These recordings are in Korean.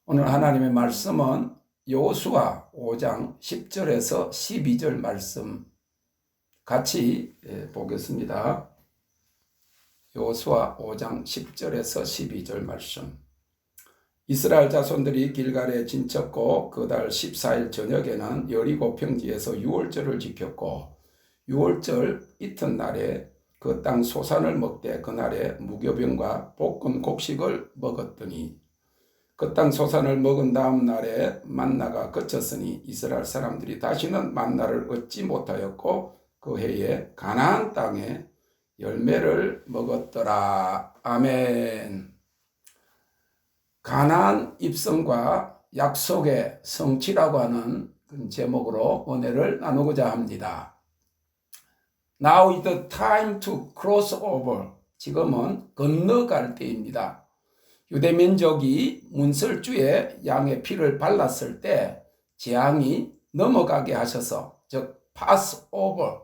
오늘 하나님의 말씀은 여호수아 5장 10절에서 12절 말씀 같이 보겠습니다. 여호수아 5장 10절에서 12절 말씀. 이스라엘 자손들이 길갈에 진쳤고 그달 14일 저녁에는 여리고 평지에서 유월절을 지켰고 유월절 이튿날에 그 땅 소산을 먹되 그날에 무교병과 볶은 곡식을 먹었더니 그 땅 소산을 먹은 다음 날에 만나가 그쳤으니 이스라엘 사람들이 다시는 만나를 얻지 못하였고 그 해에 가나안 땅에 열매를 먹었더라. 아멘. 가나안 입성과 약속의 성취라고 하는 제목으로 은혜를 나누고자 합니다. Now is the time to cross over. 지금은 건너갈 때입니다. 유대 민족이 문설주에 양의 피를 발랐을 때 재앙이 넘어가게 하셔서, 즉 pass over,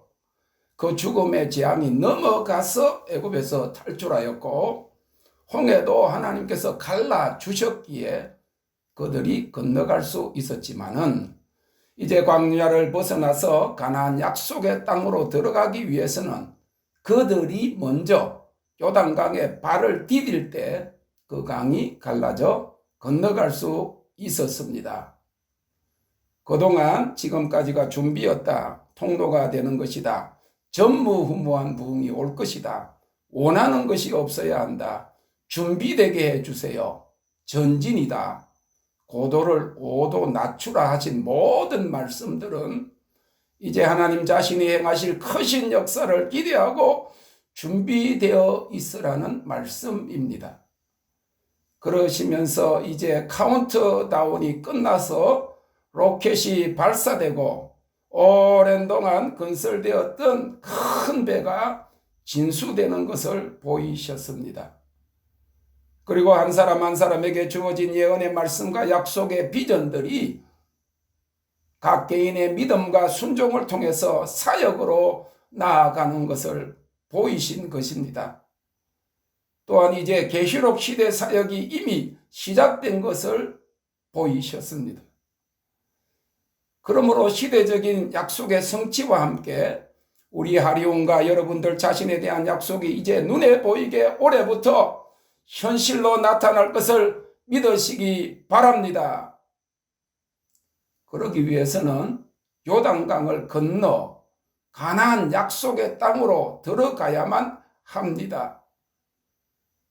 그 죽음의 재앙이 넘어가서 애굽에서 탈출하였고 홍해도 하나님께서 갈라주셨기에 그들이 건너갈 수 있었지만은 이제 광야를 벗어나서 가나안 약속의 땅으로 들어가기 위해서는 그들이 먼저 요단강에 발을 디딜 때 그 강이 갈라져 건너갈 수 있었습니다. 그동안 지금까지가 준비였다. 통로가 되는 것이다. 전무후무한 부흥이 올 것이다. 원하는 것이 없어야 한다. 준비되게 해주세요. 전진이다. 고도를 5도 낮추라 하신 모든 말씀들은 이제 하나님 자신이 행하실 크신 역사를 기대하고 준비되어 있으라는 말씀입니다. 그러시면서 이제 카운트다운이 끝나서 로켓이 발사되고 오랜 동안 건설되었던 큰 배가 진수되는 것을 보이셨습니다. 그리고 한 사람 한 사람에게 주어진 예언의 말씀과 약속의 비전들이 각 개인의 믿음과 순종을 통해서 사역으로 나아가는 것을 보이신 것입니다. 또한 이제 계시록 시대 사역이 이미 시작된 것을 보이셨습니다. 그러므로 시대적인 약속의 성취와 함께 우리 하리온과 여러분들 자신에 대한 약속이 이제 눈에 보이게 올해부터 현실로 나타날 것을 믿으시기 바랍니다. 그러기 위해서는 요단강을 건너 가나안 약속의 땅으로 들어가야만 합니다.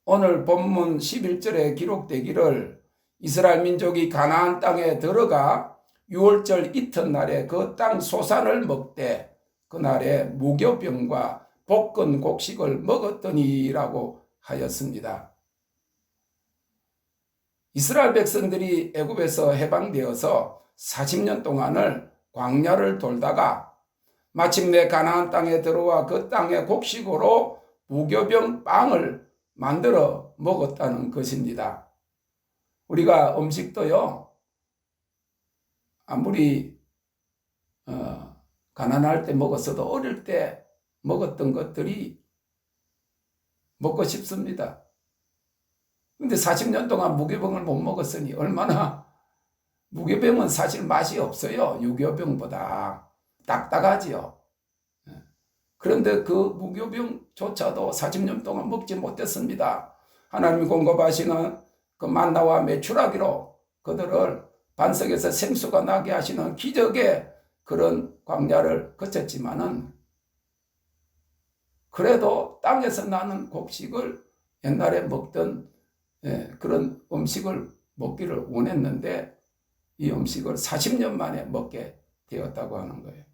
오늘 본문 11절에 기록되기를 이스라엘 민족이 가나안 땅에 들어가 유월절 이튿날에 그 땅 소산을 먹되 그날에 무교병과 볶은 곡식을 먹었더니라고 하였습니다. 이스라엘 백성들이 애굽에서 해방되어서 40년 동안을 광야를 돌다가 마침내 가나안 땅에 들어와 그 땅의 곡식으로 무교병 빵을 만들어 먹었다는 것입니다. 우리가 음식도요, 아무리 가난할 때 먹었어도 어릴 때 먹었던 것들이 먹고 싶습니다. 근데 40년 동안 무교병을 못 먹었으니 얼마나, 무교병은 사실 맛이 없어요. 유교병보다 딱딱하지요. 그런데 그 무교병조차도 40년 동안 먹지 못했습니다. 하나님이 공급하시는 그 만나와 메추라기로 그들을 반석에서 생수가 나게 하시는 기적의 그런 광야를 거쳤지만은 그래도 땅에서 나는 곡식을 옛날에 먹던 그런 음식을 먹기를 원했는데 이 음식을 40년 만에 먹게 되었다고 하는 거예요.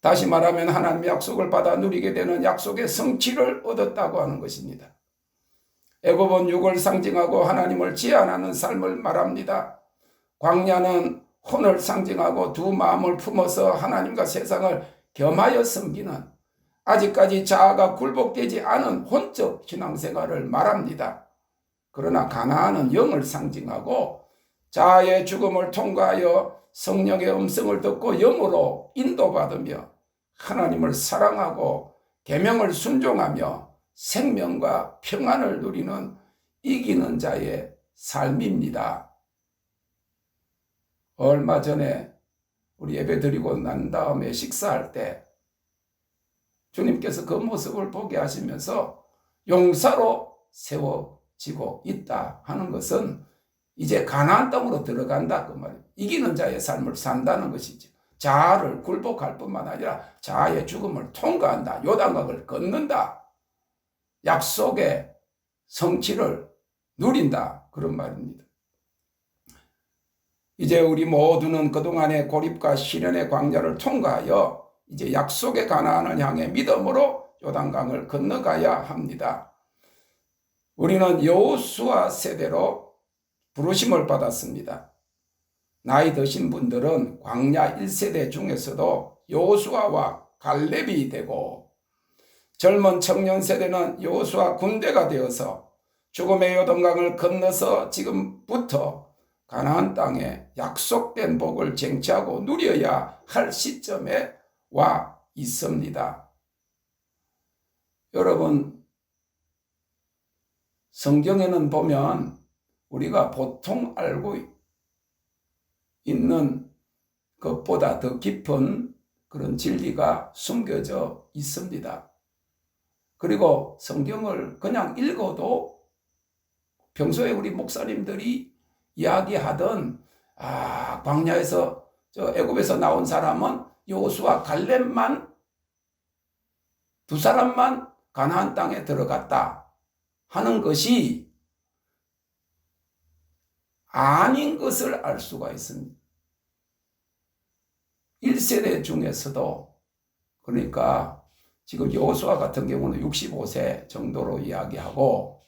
다시 말하면 하나님의 약속을 받아 누리게 되는 약속의 성취를 얻었다고 하는 것입니다. 애굽은 육을 상징하고 하나님을 제한하는 삶을 말합니다. 광야는 혼을 상징하고 두 마음을 품어서 하나님과 세상을 겸하여 섬기는 아직까지 자아가 굴복되지 않은 혼적 신앙생활을 말합니다. 그러나 가나안은 영을 상징하고 자아의 죽음을 통과하여 성령의 음성을 듣고 영으로 인도받으며 하나님을 사랑하고 계명을 순종하며 생명과 평안을 누리는 이기는 자의 삶입니다. 얼마 전에 우리 예배 드리고 난 다음에 식사할 때 주님께서 그 모습을 보게 하시면서 용사로 세워지고 있다 하는 것은 이제 가나안 땅으로 들어간다 그 말이에요. 이기는 자의 삶을 산다는 것이죠. 자아를 굴복할 뿐만 아니라 자아의 죽음을 통과한다. 요단강을 건넌다. 약속의 성취를 누린다. 그런 말입니다. 이제 우리 모두는 그동안의 고립과 시련의 광야를 통과하여 이제 약속의 가나안을 향해 믿음으로 요단강을 건너가야 합니다. 우리는 여호수아 세대로 부르심을 받았습니다. 나이 드신 분들은 광야 1세대 중에서도 여호수아와 갈렙이 되고, 젊은 청년 세대는 여호수아 군대가 되어서 죽음의 요단강을 건너서 지금부터 가나안 땅에 약속된 복을 쟁취하고 누려야 할 시점에 와 있습니다. 여러분, 성경에는 보면 우리가 보통 알고 있는 것보다 더 깊은 그런 진리가 숨겨져 있습니다. 그리고 성경을 그냥 읽어도 평소에 우리 목사님들이 이야기하던 광야에서 애굽에서 나온 사람은 여호수아 갈렙만 두 사람만 가나안 땅에 들어갔다 하는 것이 아닌 것을 알 수가 있습니다. 1세대 중에서도, 그러니까 지금 여호수아 같은 경우는 65세 정도로 이야기하고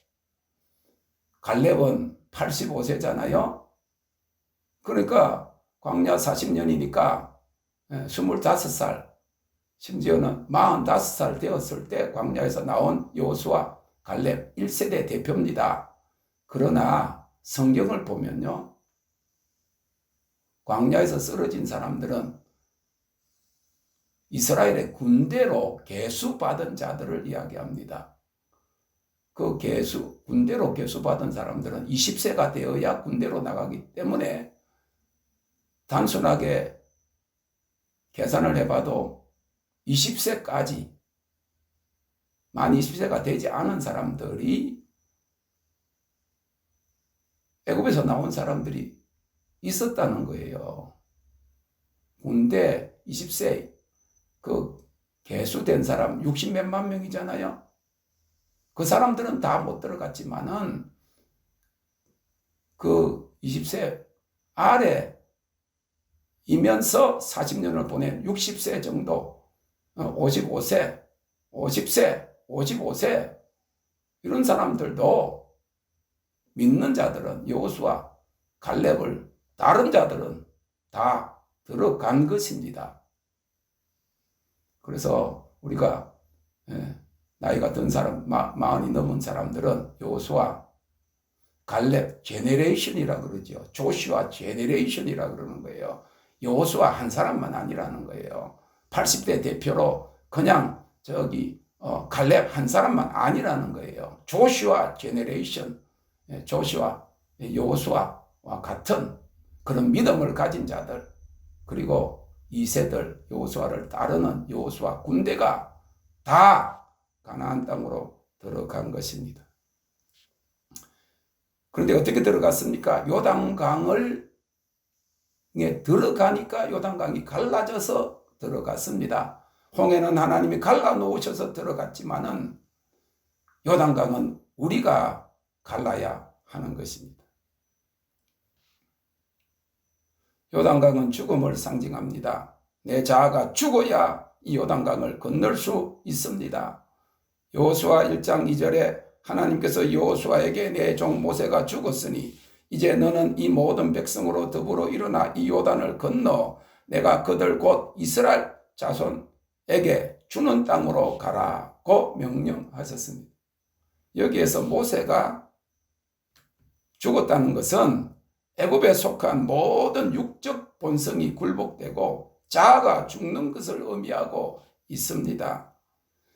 갈렙은 85세잖아요. 그러니까 광야 40년이니까 25살, 심지어는 45살 되었을 때 광야에서 나온 여호수아 갈렙 1세대 대표입니다. 그러나 성경을 보면요, 광야에서 쓰러진 사람들은 이스라엘의 군대로 계수받은 자들을 이야기합니다. 그 군대로 계수받은 사람들은 20세가 되어야 군대로 나가기 때문에 단순하게 계산을 해봐도 20세까지, 만 20세가 되지 않은 사람들이 애굽에서 나온 사람들이 있었다는 거예요. 군대 20세 그 계수된 사람 60몇만 명이잖아요. 그 사람들은 다 못 들어갔지만은 그 20세 아래이면서 40년을 보낸 60세 정도, 55세, 50세, 55세 이런 사람들도 믿는 자들은 여호수아, 갈렙을 다른 자들은 다 들어간 것입니다. 그래서 우리가 나이가 든 사람, 40이 넘은 사람들은 여호수아, 갈렙 제네레이션이라 그러죠. 조슈아 제네레이션이라 그러는 거예요. 여호수아 한 사람만 아니라는 거예요. 80대 대표로 그냥 갈렙 한 사람만 아니라는 거예요. 조슈아 제네레이션, 조슈아, 여호수아와 같은 그런 믿음을 가진 자들, 그리고 2세들 여호수아를 따르는 여호수아 군대가 다 가나안 땅으로 들어간 것입니다. 그런데 어떻게 들어갔습니까? 요단강을 들어가니까 요단강이 갈라져서 들어갔습니다. 홍해는 하나님이 갈라놓으셔서 들어갔지만은 요단강은 우리가 갈라야 하는 것입니다. 요단강은 죽음을 상징합니다. 내 자아가 죽어야 이 요단강을 건널 수 있습니다. 여호수아 1장 2절에 하나님께서 여호수아에게 내 종 모세가 죽었으니 이제 너는 이 모든 백성으로 더불어 일어나 이 요단을 건너 내가 그들 곧 이스라엘 자손에게 주는 땅으로 가라고 명령하셨습니다. 여기에서 모세가 죽었다는 것은 애굽에 속한 모든 육적 본성이 굴복되고 자아가 죽는 것을 의미하고 있습니다.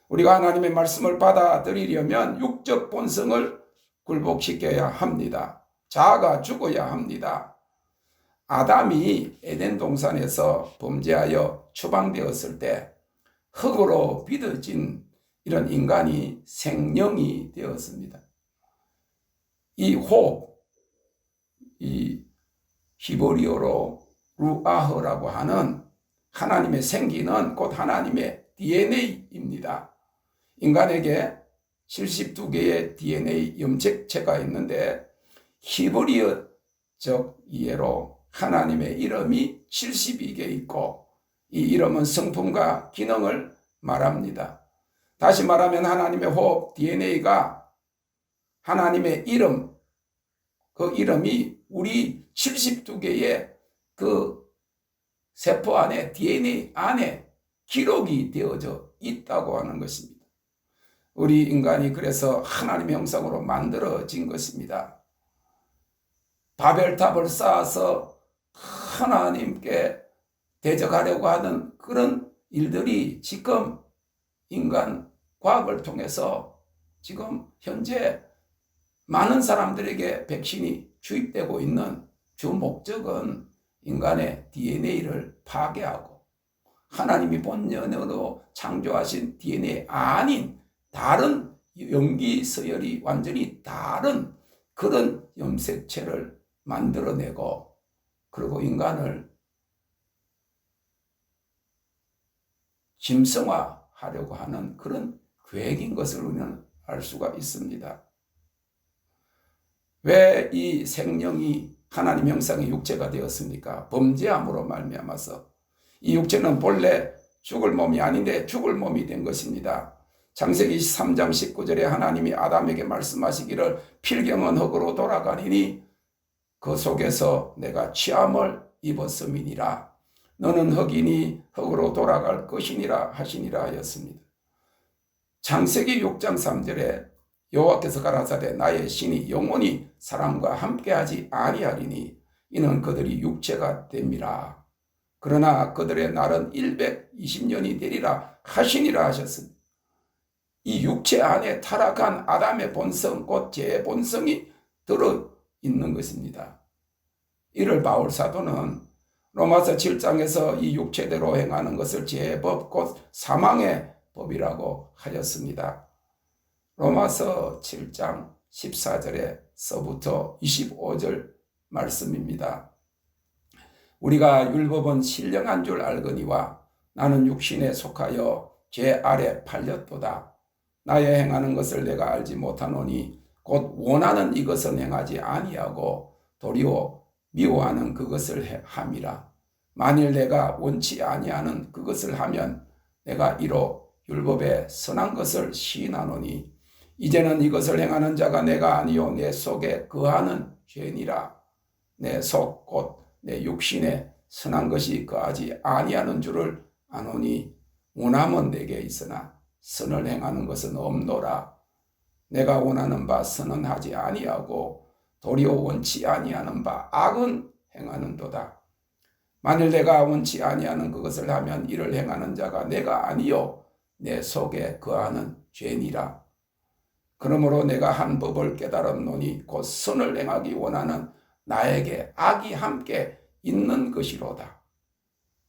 우리가 하나님의 말씀을 받아들이려면 육적 본성을 굴복시켜야 합니다. 자아가 죽어야 합니다. 아담이 에덴 동산에서 범죄하여 추방되었을 때 흙으로 빚어진 이런 인간이 생명이 되었습니다. 이 호흡, 이 히브리어로 루아흐라고 하는 하나님의 생기는 곧 하나님의 DNA입니다. 인간에게 72개의 DNA 염색체가 있는데 히브리어적 이해로 하나님의 이름이 72개 있고 이 이름은 성품과 기능을 말합니다. 다시 말하면 하나님의 호흡 DNA가 하나님의 이름, 그 이름이 우리 72개의 그 세포 안에 DNA 안에 기록이 되어져 있다고 하는 것입니다. 우리 인간이 그래서 하나님의 형상으로 만들어진 것입니다. 바벨탑을 쌓아서 하나님께 대적하려고 하는 그런 일들이 지금 인간 과학을 통해서 지금 현재 많은 사람들에게 백신이 주입되고 있는 주 목적은 인간의 DNA를 파괴하고 하나님이 본연으로 창조하신 DNA 아닌 다른 염기 서열이 완전히 다른 그런 염색체를 만들어내고 그리고 인간을 짐승화하려고 하는 그런 계획인 것을 우리는 알 수가 있습니다. 왜 이 생명이 하나님 형상의 육체가 되었습니까? 범죄함으로 말미암아서 이 육체는 본래 죽을 몸이 아닌데 죽을 몸이 된 것입니다. 창세기 3장 19절에 하나님이 아담에게 말씀하시기를 필경은 흙으로 돌아가리니 그 속에서 내가 취함을 입었음이니라. 너는 흙이니 흙으로 돌아갈 것이니라 하시니라 하였습니다. 창세기 6장 3절에 여호와께서 가라사대 나의 신이 영원히 사람과 함께하지 아니하리니 이는 그들이 육체가 됨이라. 그러나 그들의 날은 120년이 되리라 하시니라 하셨습니다. 이 육체 안에 타락한 아담의 본성 곧 제 본성이 들어있는 것입니다. 이를 바울 사도는 로마서 7장에서 이 육체대로 행하는 것을 죄법 곧 사망의 법이라고 하였습니다. 로마서 7장 14절에서부터 25절 말씀입니다. 우리가 율법은 신령한 줄 알거니와 나는 육신에 속하여 죄 아래 팔렸도다. 나의 행하는 것을 내가 알지 못하노니 곧 원하는 이것은 행하지 아니하고 도리어 미워하는 그것을 함이라. 만일 내가 원치 아니하는 그것을 하면 내가 이로 율법의 선한 것을 시인하노니 이제는 이것을 행하는 자가 내가 아니요 내 속에 거하는 죄니라. 내 속 곧 내 육신에 선한 것이 거하지 아니하는 줄을 아노니 원함은 내게 있으나 선을 행하는 것은 없노라. 내가 원하는 바 선은 하지 아니하고 도리어 원치 아니하는 바 악은 행하는도다. 만일 내가 원치 아니하는 그것을 하면 이를 행하는 자가 내가 아니요 내 속에 거하는 죄니라. 그러므로 내가 한 법을 깨달았노니 곧 선을 행하기 원하는 나에게 악이 함께 있는 것이로다.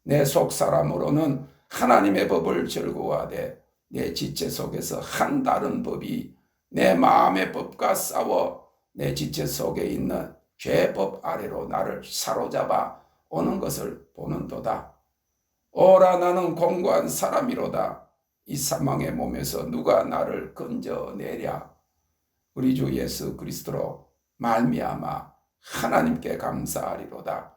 내 속 사람으로는 하나님의 법을 즐거워하되 내 지체 속에서 한 다른 법이 내 마음의 법과 싸워 내 지체 속에 있는 죄법 아래로 나를 사로잡아 오는 것을 보는도다. 오라 나는 공고한 사람이로다. 이 사망의 몸에서 누가 나를 건져내랴. 우리 주 예수 그리스도로 말미암아 하나님께 감사하리로다.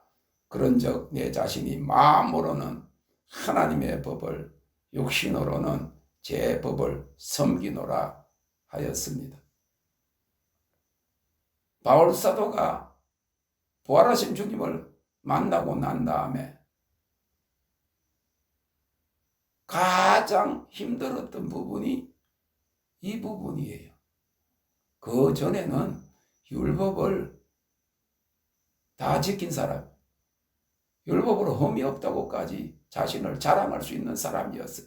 그런즉 내 자신이 마음으로는 하나님의 법을 육신으로는 제 법을 섬기노라 하였습니다. 바울 사도가 부활하신 주님을 만나고 난 다음에 가장 힘들었던 부분이 이 부분이에요. 그 전에는 율법을 다 지킨 사람, 율법으로 흠이 없다고까지 자신을 자랑할 수 있는 사람이었어요.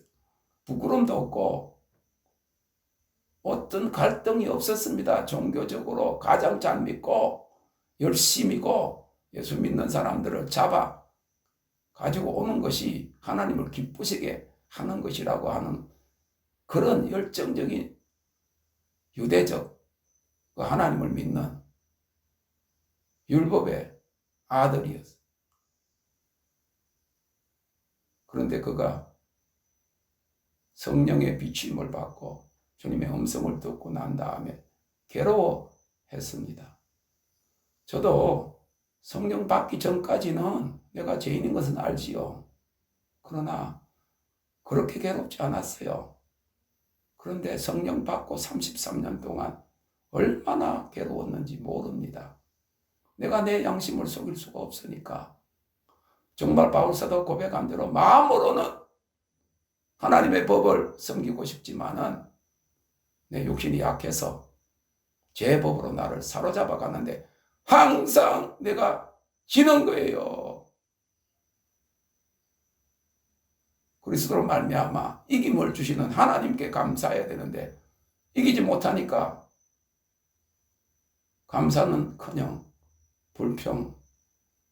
부끄럼도 없고 어떤 갈등이 없었습니다. 종교적으로 가장 잘 믿고 열심이고 예수 믿는 사람들을 잡아 가지고 오는 것이 하나님을 기쁘시게 하는 것이라고 하는 그런 열정적인 유대적 하나님을 믿는 율법의 아들이었어요. 그런데 그가 성령의 비추임을 받고 주님의 음성을 듣고 난 다음에 괴로워했습니다. 저도 성령 받기 전까지는 내가 죄인인 것은 알지요. 그러나 그렇게 괴롭지 않았어요. 그런데 성령 받고 33년 동안 얼마나 괴로웠는지 모릅니다. 내가 내 양심을 속일 수가 없으니까. 정말 바울사도 고백한 대로 마음으로는 하나님의 법을 섬기고 싶지만은 내 육신이 약해서 죄의 법으로 나를 사로잡아 가는데 항상 내가 지는 거예요. 그리스도로 말미암아 이김을 주시는 하나님께 감사해야 되는데 이기지 못하니까 감사는커녕 불평,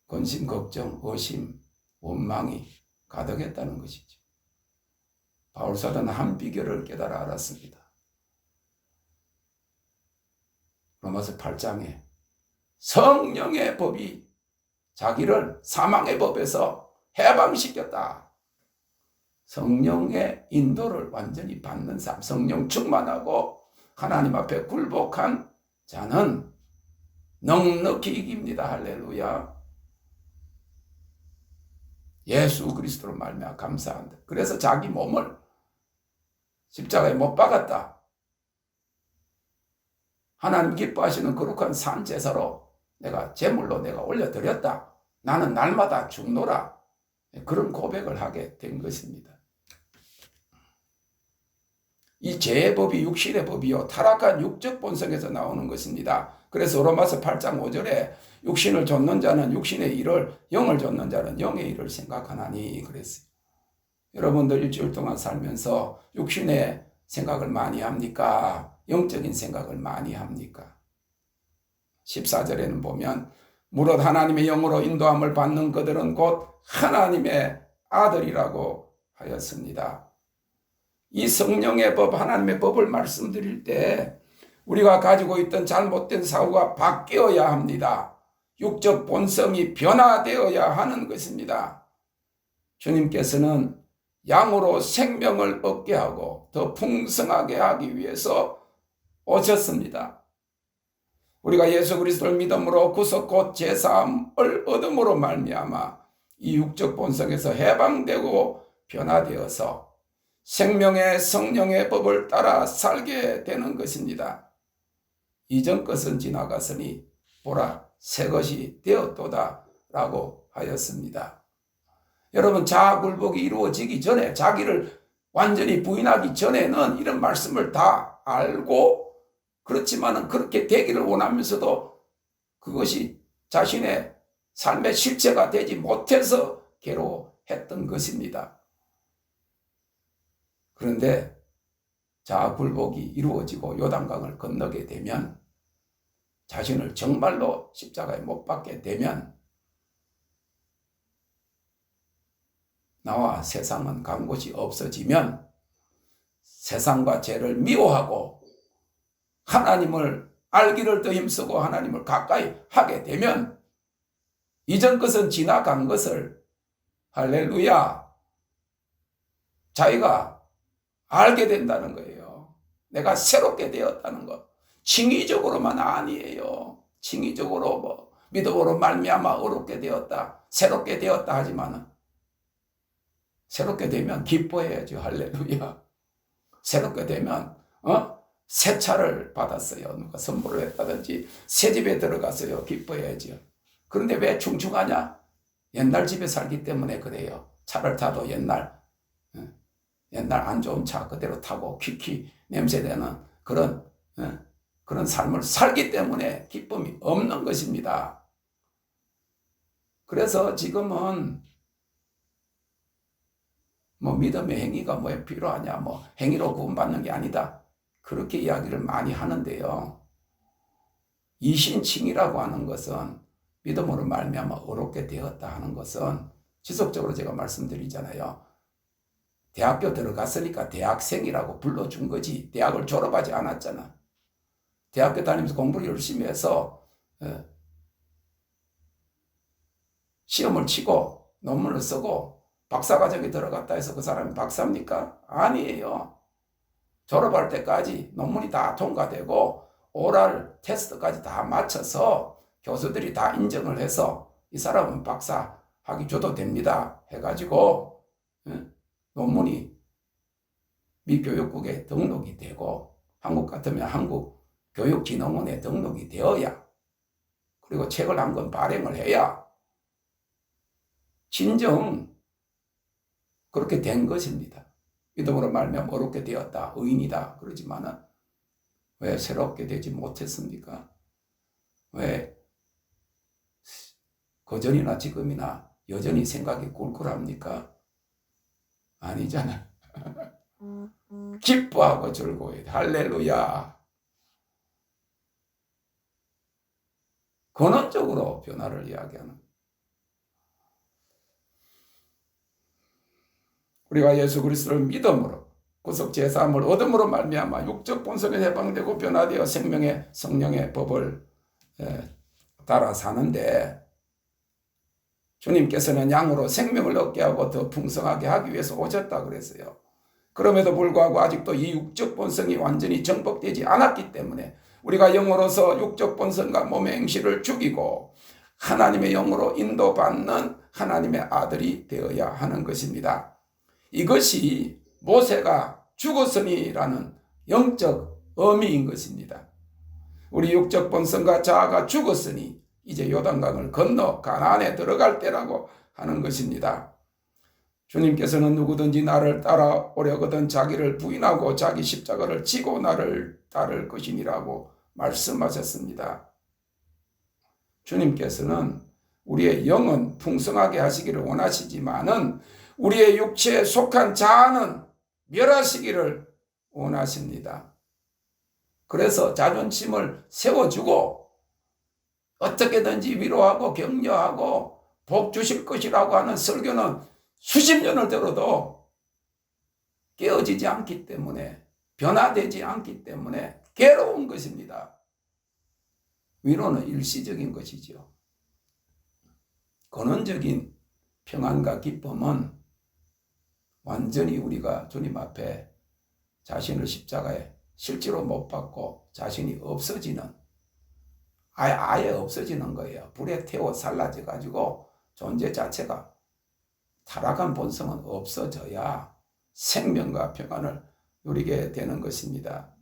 근심, 걱정, 의심, 원망이 가득했다는 것이죠. 바울사도는 한 비결을 깨달아 알았습니다. 로마서 8장에 성령의 법이 자기를 사망의 법에서 해방시켰다. 성령의 인도를 완전히 받는 삶, 성령 충만하고 하나님 앞에 굴복한 자는 넉넉히 이깁니다. 할렐루야. 예수 그리스도로 말미암아 감사한다. 그래서 자기 몸을 십자가에 못 박았다. 하나님 기뻐하시는 거룩한 산 제사로 내가 제물로 내가 올려드렸다. 나는 날마다 죽노라. 그런 고백을 하게 된 것입니다. 이 죄의 법이 육신의 법이요 타락한 육적 본성에서 나오는 것입니다. 그래서 로마서 8장 5절에 육신을 좇는 자는 육신의 일을, 영을 좇는 자는 영의 일을 생각하나니 그랬어요. 여러분들 일주일 동안 살면서 육신의 생각을 많이 합니까? 영적인 생각을 많이 합니까? 14절에는 보면 무릇 하나님의 영으로 인도함을 받는 그들은 곧 하나님의 아들이라고 하였습니다. 이 성령의 법, 하나님의 법을 말씀드릴 때 우리가 가지고 있던 잘못된 사고가 바뀌어야 합니다. 육적 본성이 변화되어야 하는 것입니다. 주님께서는 양으로 생명을 얻게 하고 더 풍성하게 하기 위해서 오셨습니다. 우리가 예수 그리스도를 믿음으로 구속 곧 제사함을 얻음으로 말미암아 이 육적 본성에서 해방되고 변화되어서 생명의 성령의 법을 따라 살게 되는 것입니다. 이전 것은 지나갔으니 보라 새 것이 되었도다 라고 하였습니다. 여러분 자아 굴복이 이루어지기 전에 자기를 완전히 부인하기 전에는 이런 말씀을 다 알고 그렇지만은 그렇게 되기를 원하면서도 그것이 자신의 삶의 실체가 되지 못해서 괴로워했던 것입니다. 그런데 자아 굴복이 이루어지고 요단강을 건너게 되면 자신을 정말로 십자가에 못 박게 되면 나와 세상은 간 곳이 없어지면 세상과 죄를 미워하고 하나님을 알기를 더 힘쓰고 하나님을 가까이 하게 되면 이전 것은 지나간 것을 할렐루야 자기가 알게 된다는 거예요. 내가 새롭게 되었다는 것. 칭의적으로만 아니에요. 칭의적으로 믿음으로 말미암아 어렵게 되었다. 새롭게 되었다 하지만은 새롭게 되면 기뻐해야죠. 할렐루야. 새롭게 되면 새 차를 받았어요. 누가 선물을 했다든지 새 집에 들어갔어요. 기뻐해야죠. 그런데 왜 충충하냐? 옛날 집에 살기 때문에 그래요. 차를 타도 옛날 안 좋은 차 그대로 타고 퀴퀴 냄새되는 그런 삶을 살기 때문에 기쁨이 없는 것입니다. 그래서 지금은 믿음의 행위가 뭐에 필요하냐, 행위로 구원받는 게 아니다. 그렇게 이야기를 많이 하는데요. 이신칭이라고 하는 것은 믿음으로 말미암아 어렵게 되었다 하는 것은 지속적으로 제가 말씀드리잖아요. 대학교 들어갔으니까 대학생이라고 불러준 거지 대학을 졸업하지 않았잖아. 대학교 다니면서 공부를 열심히 해서 시험을 치고 논문을 쓰고 박사과정에 들어갔다 해서 그 사람이 박사입니까? 아니에요. 졸업할 때까지 논문이 다 통과되고 오랄 테스트까지 다 마쳐서 교수들이 다 인정을 해서 이 사람은 박사 학위 줘도 됩니다 해가지고 논문이 미 교육국에 등록이 되고 한국 같으면 한국교육진흥원에 등록이 되어야 그리고 책을 한 권 발행을 해야 진정 그렇게 된 것입니다. 믿음으로 말미암아 어렵게 되었다, 의인이다 그러지만은 왜 새롭게 되지 못했습니까? 왜 그전이나 지금이나 여전히 생각이 꿀꿀합니까? 아니잖아. 기뻐하고 즐거워해. 할렐루야. 근원적으로 변화를 이야기하는. 우리가 예수 그리스도를 믿음으로 구속 제사함을 얻음으로 말미암아 육적 본성에 해방되고 변화되어 생명의 성령의 법을 따라 사는데 주님께서는 양으로 생명을 얻게 하고 더 풍성하게 하기 위해서 오셨다 그랬어요. 그럼에도 불구하고 아직도 이 육적 본성이 완전히 정복되지 않았기 때문에 우리가 영으로서 육적 본성과 몸의 행실을 죽이고 하나님의 영으로 인도받는 하나님의 아들이 되어야 하는 것입니다. 이것이 모세가 죽었으니라는 영적 의미인 것입니다. 우리 육적 본성과 자아가 죽었으니 이제 요단강을 건너 가나안에 들어갈 때라고 하는 것입니다. 주님께서는 누구든지 나를 따라오려거든 자기를 부인하고 자기 십자가를 지고 나를 따를 것이니라고 말씀하셨습니다. 주님께서는 우리의 영은 풍성하게 하시기를 원하시지만은 우리의 육체에 속한 자아는 멸하시기를 원하십니다. 그래서 자존심을 세워주고 어떻게든지 위로하고 격려하고 복 주실 것이라고 하는 설교는 수십 년을 들어도 깨어지지 않기 때문에 변화되지 않기 때문에 괴로운 것입니다. 위로는 일시적인 것이죠. 근원적인 평안과 기쁨은 완전히 우리가 주님 앞에 자신을 십자가에 실제로 못 박고 자신이 없어지는 아예 없어지는 거예요. 불에 태워 살라져 가지고 존재 자체가 타락한 본성은 없어져야 생명과 평안을 누리게 되는 것입니다.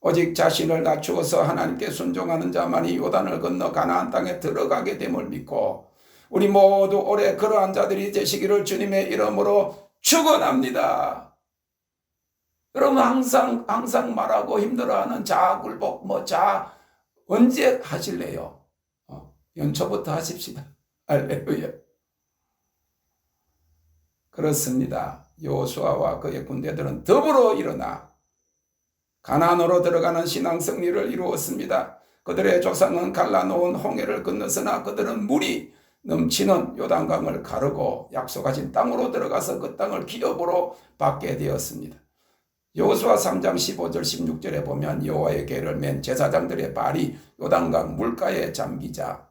오직 자신을 낮추어서 하나님께 순종하는 자만이 요단을 건너 가나안 땅에 들어가게 됨을 믿고 우리 모두 올해 그러한 자들이 되시기를 주님의 이름으로 축원합니다. 여러분 항상 말하고 힘들어하는 자아 굴복 언제 하실래요? 연초부터 하십시다. 할렐루야. 그렇습니다. 여호수아와 그의 군대들은 더불어 일어나 가나안으로 들어가는 신앙 승리를 이루었습니다. 그들의 조상은 갈라놓은 홍해를 건넜으나 그들은 물이 넘치는 요단강을 가르고 약속하신 땅으로 들어가서 그 땅을 기업으로 받게 되었습니다. 여호수아 3장 15절 16절에 보면 여호와의 궤를 맨 제사장들의 발이 요단강 물가에 잠기자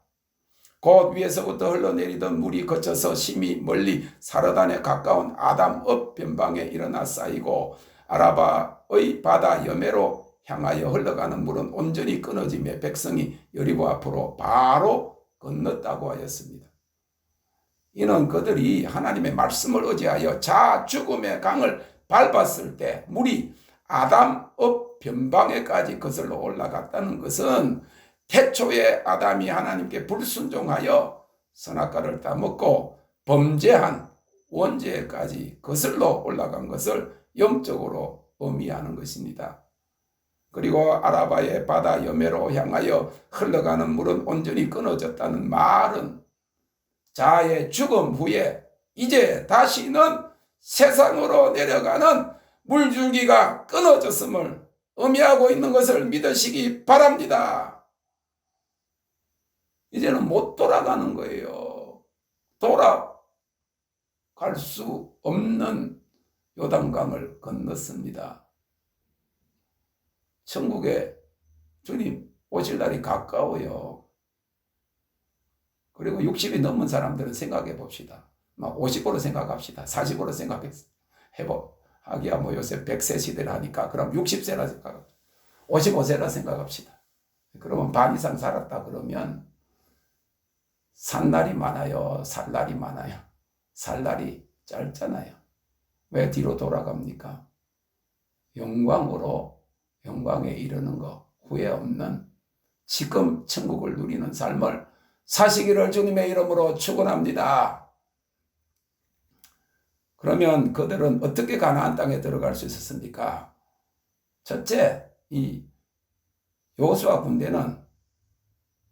곧 위에서부터 흘러내리던 물이 거쳐서 심히 멀리 사르단에 가까운 아담읍 변방에 일어나 쌓이고 아라바의 바다 여매로 향하여 흘러가는 물은 온전히 끊어지며 백성이 여리고 앞으로 바로 건넜다고 하였습니다. 이는 그들이 하나님의 말씀을 의지하여 자아 죽음의 강을 밟았을 때 물이 아담읍 변방에까지 거슬러 올라갔다는 것은 태초에 아담이 하나님께 불순종하여 선악과를 따먹고 범죄한 원죄까지 거슬러 올라간 것을 영적으로 의미하는 것입니다. 그리고 아라바의 바다 여매로 향하여 흘러가는 물은 온전히 끊어졌다는 말은 자아의 죽음 후에 이제 다시는 세상으로 내려가는 물줄기가 끊어졌음을 의미하고 있는 것을 믿으시기 바랍니다. 이제는 못 돌아가는 거예요. 돌아갈 수 없는 요단강을 건넜습니다. 천국에 주님 오실 날이 가까워요. 그리고 60이 넘은 사람들은 생각해 봅시다. 막 50으로 생각합시다. 40으로 하기야 뭐 요새 100세 시대를 하니까 그럼 60세라 생각합시다. 55세라 생각합시다. 그러면 반 이상 살았다 그러면 산 날이 많아요? 살 날이 많아요? 살 날이 짧잖아요. 왜 뒤로 돌아갑니까? 영광에 이르는 거 후회 없는 지금 천국을 누리는 삶을 사시기를 주님의 이름으로 축원합니다. 그러면 그들은 어떻게 가나안 땅에 들어갈 수 있었습니까? 첫째, 이 여호수아 군대는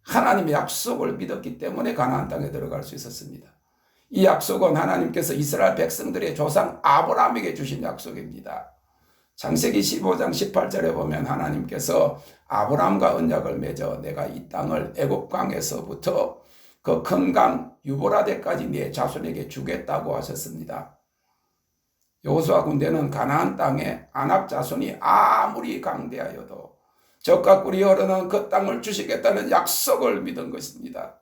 하나님의 약속을 믿었기 때문에 가나안 땅에 들어갈 수 있었습니다. 이 약속은 하나님께서 이스라엘 백성들의 조상 아브라함에게 주신 약속입니다. 창세기 15장 18절에 보면 하나님께서 아브라함과 언약을 맺어 내가 이 땅을 애굽 강에서부터 그 큰 강 유보라데까지 네 자손에게 주겠다고 하셨습니다. 여호수아 군대는 가나안 땅에 아낙 자손이 아무리 강대하여도 젖과 꿀이 흐르는 그 땅을 주시겠다는 약속을 믿은 것입니다.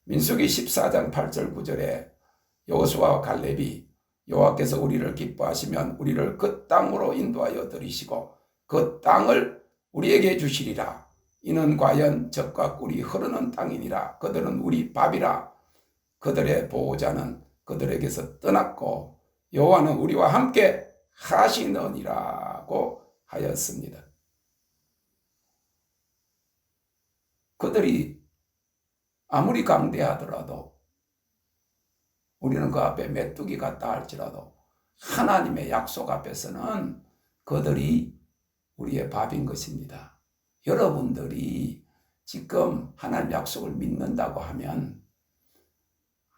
민수기 14장 8절 9절에 여호수아와 갈렙이 여호와께서 우리를 기뻐하시면 우리를 그 땅으로 인도하여 들이시고 그 땅을 우리에게 주시리라. 이는 과연 젖과 꿀이 흐르는 땅이니라. 그들은 우리 밥이라. 그들의 보호자는 그들에게서 떠났고 여호와는 우리와 함께 하시느니라고 하였습니다. 그들이 아무리 강대하더라도 우리는 그 앞에 메뚜기 같다 할지라도 하나님의 약속 앞에서는 그들이 우리의 밥인 것입니다. 여러분들이 지금 하나님 약속을 믿는다고 하면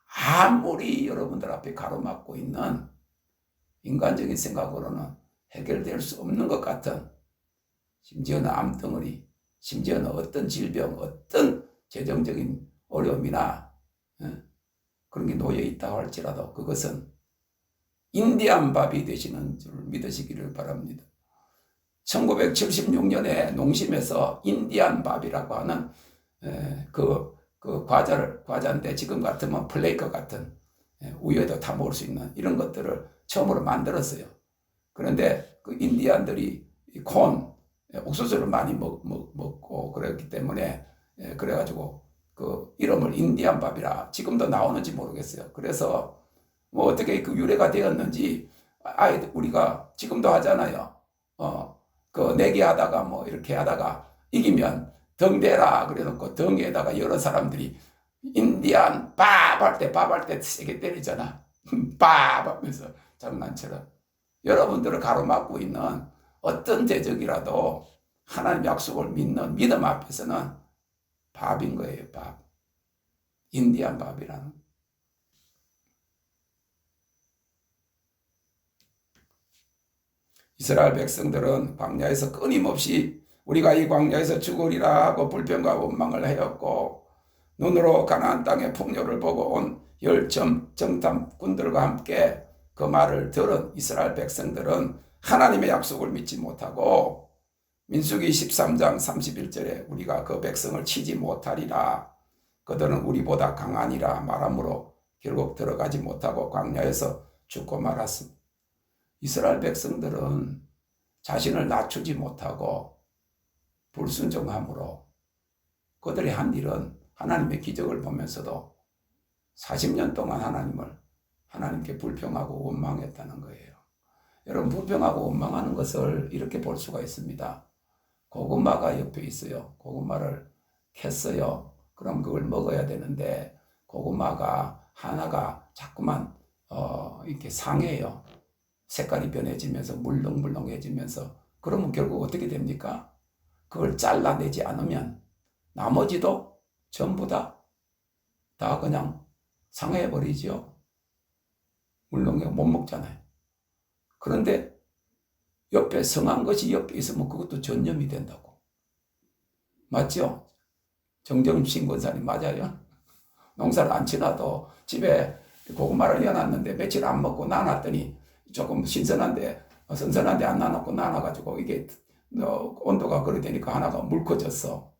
아무리 여러분들 앞에 가로막고 있는 인간적인 생각으로는 해결될 수 없는 것 같은 심지어는 암덩어리, 심지어는 어떤 질병, 어떤 재정적인 어려움이나 그런 게 놓여 있다고 할지라도 그것은 인디안 밥이 되시는 줄 믿으시기를 바랍니다. 1976년에 농심에서 인디안 밥이라고 하는 그 과자인데 지금 같으면 플레이커 같은 우유에도 타 먹을 수 있는 이런 것들을 처음으로 만들었어요. 그런데 그 인디안들이 콘, 옥수수를 많이 먹고 그랬기 때문에 그래가지고 그 이름을 인디안 밥이라 지금도 나오는지 모르겠어요. 그래서 뭐 어떻게 그 유래가 되었는지 아이들 우리가 지금도 하잖아요. 그 내기 하다가 뭐 이렇게 하다가 이기면 덩대라 그래놓고 덩에다가 여러 사람들이 인디안 밥 할 때 세게 때리잖아. 밥 하면서 장난처럼 여러분들을 가로막고 있는 어떤 대적이라도 하나님 약속을 믿는 믿음 앞에서는 밥인 거예요. 밥. 인디안 밥이라는. 이스라엘 백성들은 광야에서 끊임없이 우리가 이 광야에서 죽으리라 하고 불평과 원망을 하였고 눈으로 가나안 땅의 풍요를 보고 온 정탐꾼들과 함께 그 말을 들은 이스라엘 백성들은 하나님의 약속을 믿지 못하고 민수기 13장 31절에 우리가 그 백성을 치지 못하리라. 그들은 우리보다 강하니라 말하므로 결국 들어가지 못하고 광야에서 죽고 말았습니다. 이스라엘 백성들은 자신을 낮추지 못하고 불순종함으로 그들이 한 일은 하나님의 기적을 보면서도 40년 동안 하나님께 불평하고 원망했다는 거예요. 여러분 불평하고 원망하는 것을 이렇게 볼 수가 있습니다. 고구마가 옆에 있어요. 고구마를 캤어요. 그럼 그걸 먹어야 되는데 고구마가 하나가 자꾸만 이렇게 상해요. 색깔이 변해지면서 물렁물렁해지면서 그러면 결국 어떻게 됩니까? 그걸 잘라내지 않으면 나머지도 전부 다 그냥 상해버리죠. 물렁해 못 먹잖아요. 그런데 옆에 성한 것이 옆에 있으면 그것도 전염이 된다고. 맞죠? 정정신 권사님 맞아요? 농사를 안 치나도 집에 고구마를 려놨는데 며칠 안 먹고 나눴더니 조금 신선한데 선선한데 안 나눴고 나눠가지고 이게 온도가 그래 되니까 하나가 묽어졌어.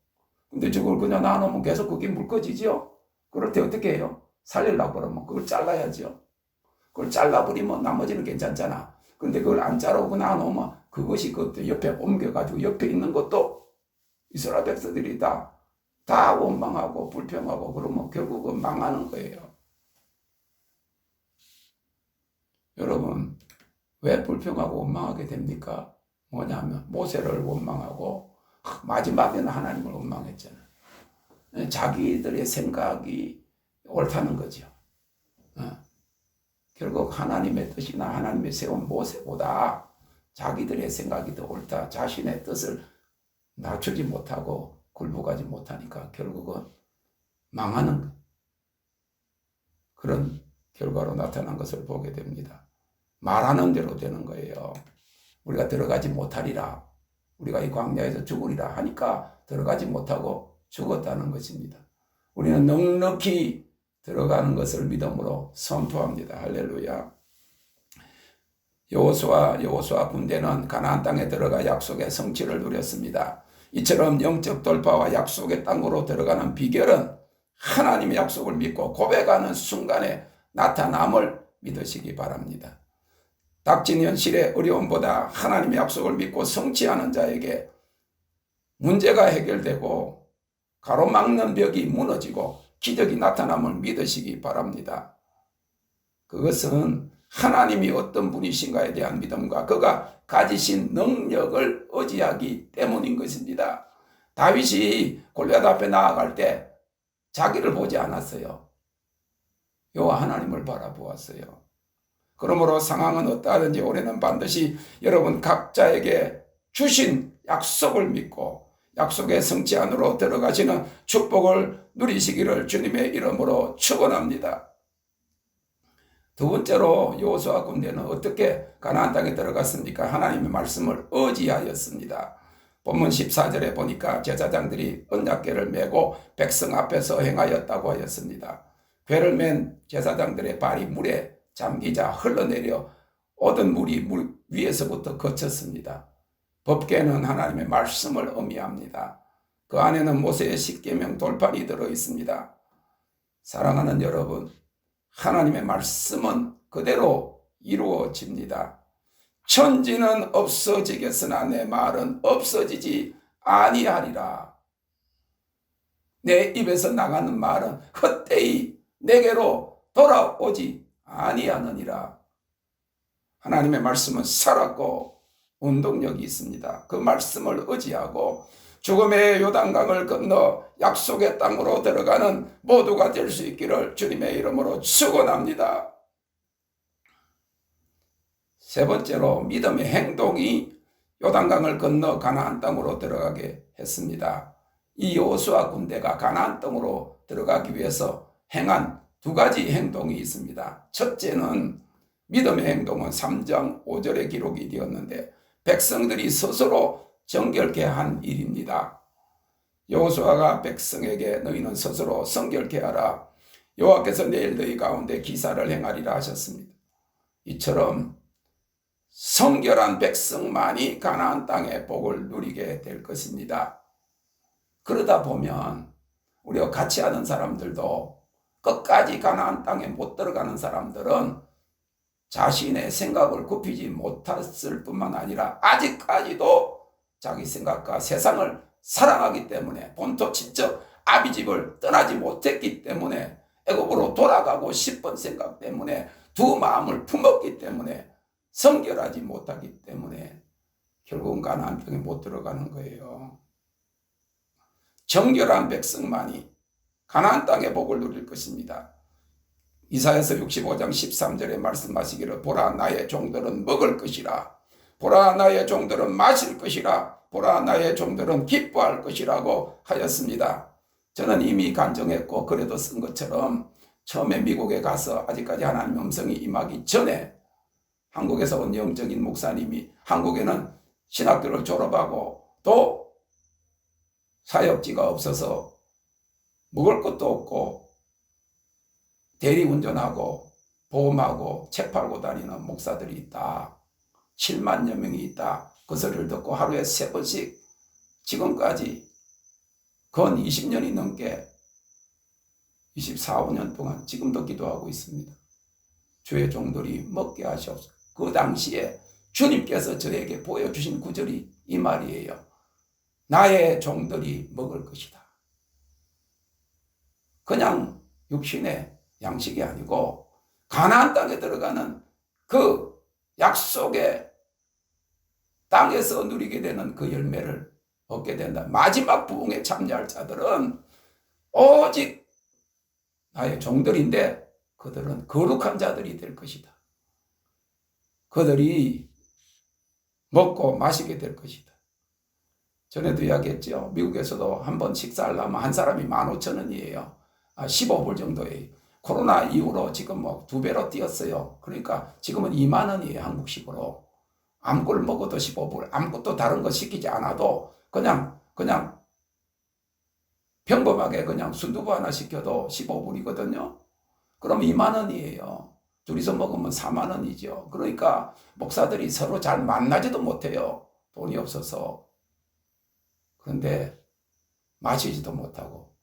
근데 저걸 그냥 나누면 계속 그게 묽어지죠? 그럴 때 어떻게 해요? 살리려고 그러면 그걸 잘라야죠. 그걸 잘라버리면 나머지는 괜찮잖아. 근데 그걸 안 자르고 나누면 그것이 그것도 옆에 옮겨가지고 옆에 있는 것도 이스라엘 백성들이 다 원망하고 불평하고 그러면 결국은 망하는 거예요. 여러분, 왜 불평하고 원망하게 됩니까? 뭐냐면 모세를 원망하고 마지막에는 하나님을 원망했잖아요. 자기들의 생각이 옳다는 거죠. 결국 하나님의 뜻이나 하나님의 세운 모세보다 자기들의 생각이 더 옳다. 자신의 뜻을 낮추지 못하고 굴복하지 못하니까 결국은 망하는 그런 결과로 나타난 것을 보게 됩니다. 말하는 대로 되는 거예요. 우리가 들어가지 못하리라. 우리가 이 광야에서 죽으리라 하니까 들어가지 못하고 죽었다는 것입니다. 우리는 넉넉히 들어가는 것을 믿음으로 선포합니다. 할렐루야. 여호수아 군대는 가나안 땅에 들어가 약속의 성취를 누렸습니다. 이처럼 영적 돌파와 약속의 땅으로 들어가는 비결은 하나님의 약속을 믿고 고백하는 순간에 나타남을 믿으시기 바랍니다. 닥친 현실의 어려움보다 하나님의 약속을 믿고 성취하는 자에게 문제가 해결되고 가로막는 벽이 무너지고 기적이 나타남을 믿으시기 바랍니다. 그것은 하나님이 어떤 분이신가에 대한 믿음과 그가 가지신 능력을 의지하기 때문인 것입니다. 다윗이 골리앗 앞에 나아갈 때 자기를 보지 않았어요. 여호와 하나님을 바라보았어요. 그러므로 상황은 어떠하든지 올해는 반드시 여러분 각자에게 주신 약속을 믿고 약속의 성취 안으로 들어가시는 축복을 누리시기를 주님의 이름으로 축원합니다. 두 번째로 여호수아 군대는 어떻게 가나안 땅에 들어갔습니까? 하나님의 말씀을 의지하였습니다. 본문 14절에 보니까 제사장들이 언약궤를 메고 백성 앞에서 행하였다고 하였습니다. 궤를 맨 제사장들의 발이 물에 잠기자 흘러내려 얻은 물이 물 위에서부터 거쳤습니다. 법궤는 하나님의 말씀을 의미합니다. 그 안에는 모세의 십계명 돌판이 들어있습니다. 사랑하는 여러분, 하나님의 말씀은 그대로 이루어집니다. 천지는 없어지겠으나 내 말은 없어지지 아니하리라. 내 입에서 나가는 말은 헛되이 내게로 돌아오지 아니하느니라. 하나님의 말씀은 살았고 운동력이 있습니다. 그 말씀을 의지하고 죽음의 요단강을 건너 약속의 땅으로 들어가는 모두가 될 수 있기를 주님의 이름으로 축원합니다. 세 번째로 믿음의 행동이 요단강을 건너 가나안 땅으로 들어가게 했습니다. 이 여호수아 군대가 가나안 땅으로 들어가기 위해서 행한 두 가지 행동이 있습니다. 첫째는 믿음의 행동은 3장 5절에 기록이 되었는데 백성들이 스스로 정결케 한 일입니다. 여호수아가 백성에게 너희는 스스로 성결케 하라. 여호와께서 내일 너희 가운데 기사를 행하리라 하셨습니다. 이처럼 성결한 백성만이 가나안 땅의 복을 누리게 될 것입니다. 그러다 보면 우리가 같이 하는 사람들도 끝까지 가나안 땅에 못 들어가는 사람들은 자신의 생각을 굽히지 못했을 뿐만 아니라 아직까지도 자기 생각과 세상을 사랑하기 때문에 본토 친척 아비집을 떠나지 못했기 때문에 애굽으로 돌아가고 싶은 생각 때문에 두 마음을 품었기 때문에 성결하지 못하기 때문에 결국은 가나안 땅에 못 들어가는 거예요. 정결한 백성만이 가나안 땅의 복을 누릴 것입니다. 이사야서 65장 13절에 말씀하시기를 보라 나의 종들은 먹을 것이라 보라 나의 종들은 마실 것이라 보라 나의 종들은 기뻐할 것이라고 하였습니다. 저는 이미 간증했고 그래도 쓴 것처럼 처음에 미국에 가서 아직까지 하나님의 음성이 임하기 전에 한국에서 온 영적인 목사님이 한국에는 신학교를 졸업하고 또 사역지가 없어서 먹을 것도 없고 대리운전하고 보험하고 책 팔고 다니는 목사들이 있다. 7만여 명이 있다. 그 소리를 듣고 하루에 3번씩 지금까지 건 20년이 넘게 24, 5년 동안 지금도 기도하고 있습니다. 주의 종들이 먹게 하시옵소서. 그 당시에 주님께서 저에게 보여주신 구절이 이 말이에요. 나의 종들이 먹을 것이다. 그냥 육신의 양식이 아니고 가나안 땅에 들어가는 그 약속의 땅에서 누리게 되는 그 열매를 얻게 된다. 마지막 부흥에 참여할 자들은 오직 나의 종들인데 그들은 거룩한 자들이 될 것이다. 그들이 먹고 마시게 될 것이다. 전에도 이야기했죠. 미국에서도 한 번 식사하려면 한 사람이 15,000원이에요. 15불 정도예요. 코로나 이후로 지금 뭐 2배로 뛰었어요. 그러니까 지금은 2만 원이에요. 한국식으로. 아무걸 먹어도 15불. 아무것도 다른 거 시키지 않아도 그냥 평범하게 그냥 순두부 하나 시켜도 15불이거든요. 그럼 2만 원이에요. 둘이서 먹으면 4만 원이죠. 그러니까 목사들이 서로 잘 만나지도 못해요. 돈이 없어서. 그런데 마시지도 못하고.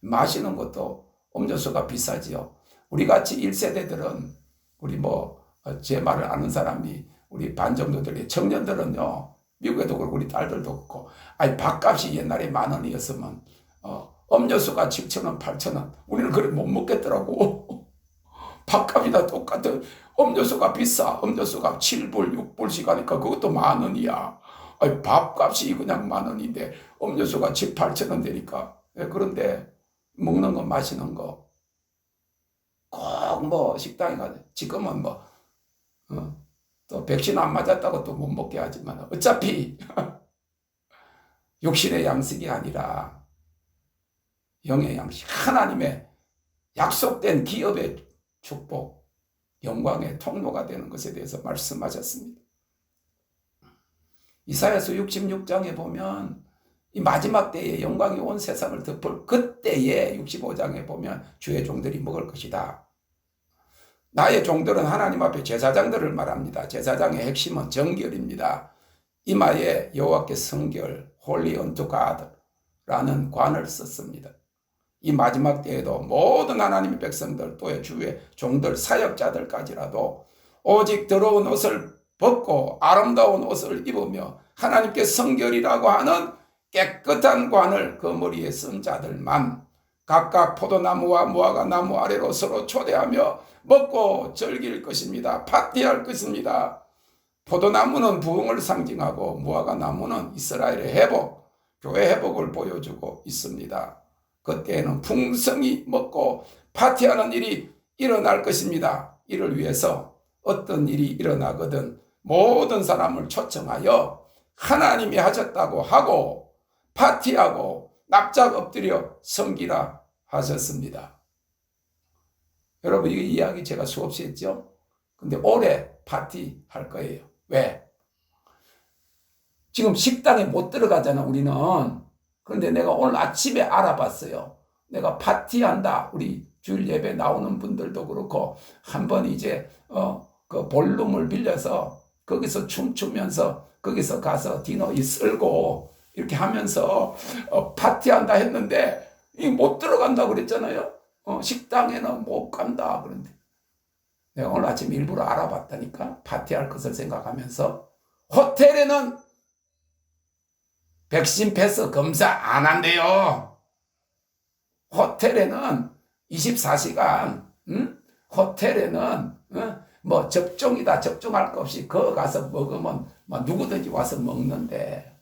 마시는 것도 음료수가 비싸지요. 우리 같이 1세대들은 우리 제 말을 아는 사람이 우리 반 정도 되는 청년들은요. 미국에도 그렇고 우리 딸들도 그렇고 밥값이 옛날에 10,000원이었으면 음료수가 7,000원, 8,000원. 우리는 그걸 못 먹겠더라고. 밥값이나 똑같은 음료수가 비싸. 음료수가 7불, 6불씩 하니까 그것도 10,000원이야. 밥값이 그냥 10,000원인데 음료수가 7, 8,000원 되니까. 그런데 먹는 거 마시는 거 꼭 식당에 가서 지금은 또 백신 안 맞았다고 또 못 먹게 하지만 어차피 육신의 양식이 아니라 영의 양식, 하나님의 약속된 기업의 축복, 영광의 통로가 되는 것에 대해서 말씀하셨습니다. 이사야서 66장에 보면 이 마지막 때에 영광이 온 세상을 덮을 그때에 65장에 보면 주의 종들이 먹을 것이다. 나의 종들은 하나님 앞에 제사장들을 말합니다. 제사장의 핵심은 정결입니다. 이마에 여호와께 성결, Holy unto God라는 관을 썼습니다. 이 마지막 때에도 모든 하나님의 백성들 또 주의 종들 사역자들까지라도 오직 더러운 옷을 벗고 아름다운 옷을 입으며 하나님께 성결이라고 하는 깨끗한 관을 그 머리에 쓴 자들만 각각 포도나무와 무화과나무 아래로 서로 초대하며 먹고 즐길 것입니다. 파티할 것입니다. 포도나무는 부흥을 상징하고 무화과나무는 이스라엘의 회복, 교회 회복을 보여주고 있습니다. 그때에는 풍성히 먹고 파티하는 일이 일어날 것입니다. 이를 위해서 어떤 일이 일어나거든 모든 사람을 초청하여 하나님이 하셨다고 하고 파티하고 납작 엎드려 섬기라 하셨습니다. 여러분 이 이야기 제가 수없이 했죠. 근데 올해 파티할 거예요. 왜? 지금 식당에 못 들어가잖아 우리는. 그런데 내가 오늘 아침에 알아봤어요. 내가 파티한다. 우리 주일 예배 나오는 분들도 그렇고 한번 이제 그 볼룸을 빌려서 거기서 춤추면서 거기서 가서 디너 쓸고 이렇게 하면서 파티한다 했는데 못 들어간다 그랬잖아요. 식당에는 못 간다 그런데 내가 오늘 아침 일부러 알아봤다니까. 파티할 것을 생각하면서 호텔에는 백신 패스 검사 안 한대요. 호텔에는 24시간 호텔에는 접종이다 접종할 것 없이 거 가서 먹으면 누구든지 와서 먹는데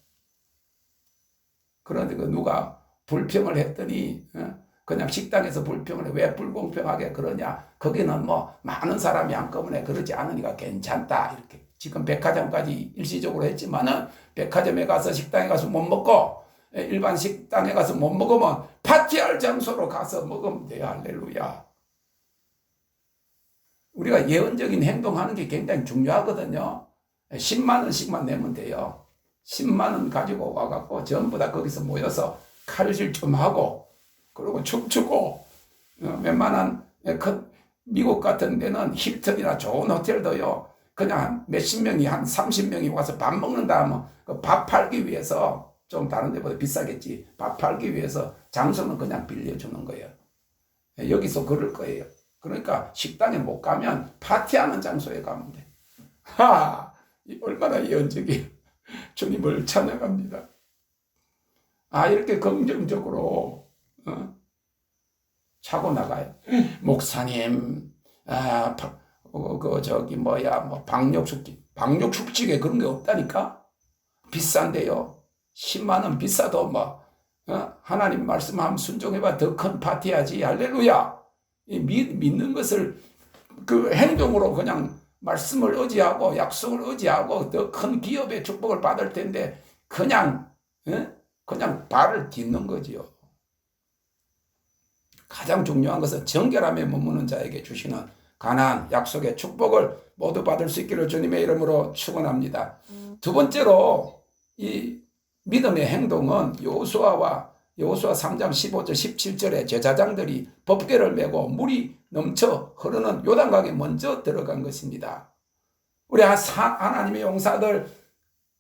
그런데 그 누가 불평을 했더니 그냥 식당에서 불평을 해. 왜 불공평하게 그러냐. 거기는 많은 사람이 한꺼번에 그러지 않으니까 괜찮다 이렇게. 지금 백화점까지 일시적으로 했지만은 백화점에 가서 식당에 가서 못 먹고 일반 식당에 가서 못 먹으면 파티할 장소로 가서 먹으면 돼요. 할렐루야. 우리가 예언적인 행동하는 게 굉장히 중요하거든요. 10만 원씩만 내면 돼요. 10만 원 가지고 와갖고 전부 다 거기서 모여서 칼질 좀 하고 그리고 춤추고 웬만한 큰 미국 같은 데는 힐튼이나 좋은 호텔도요 그냥 몇십 명이 한 30명이 와서 밥 먹는다 하면 그 밥 팔기 위해서 좀 다른 데보다 비싸겠지. 밥 팔기 위해서 장소는 그냥 빌려주는 거예요. 여기서 그럴 거예요. 그러니까 식당에 못 가면 파티하는 장소에 가면 돼. 얼마나 예언적이에요. 주님을 찬양합니다. 이렇게 긍정적으로 차고 나가요. 목사님, 방역수칙에 그런 게 없다니까? 비싼데요. 10만 원 비싸도 하나님 말씀하면 순종해봐 더 큰 파티하지. 할렐루야. 믿는 것을 그 행동으로 그냥 말씀을 의지하고 약속을 의지하고 더 큰 기업의 축복을 받을 텐데 그냥 발을 딛는 거지요. 가장 중요한 것은 정결함에 머무는 자에게 주시는 가나안 약속의 축복을 모두 받을 수 있기를 주님의 이름으로 축원합니다. 두 번째로 이 믿음의 행동은 여호수아 3장 15절 17절에 제사장들이 법궤를 메고 물이 넘쳐 흐르는 요단강에 먼저 들어간 것입니다. 우리 하나님의 용사들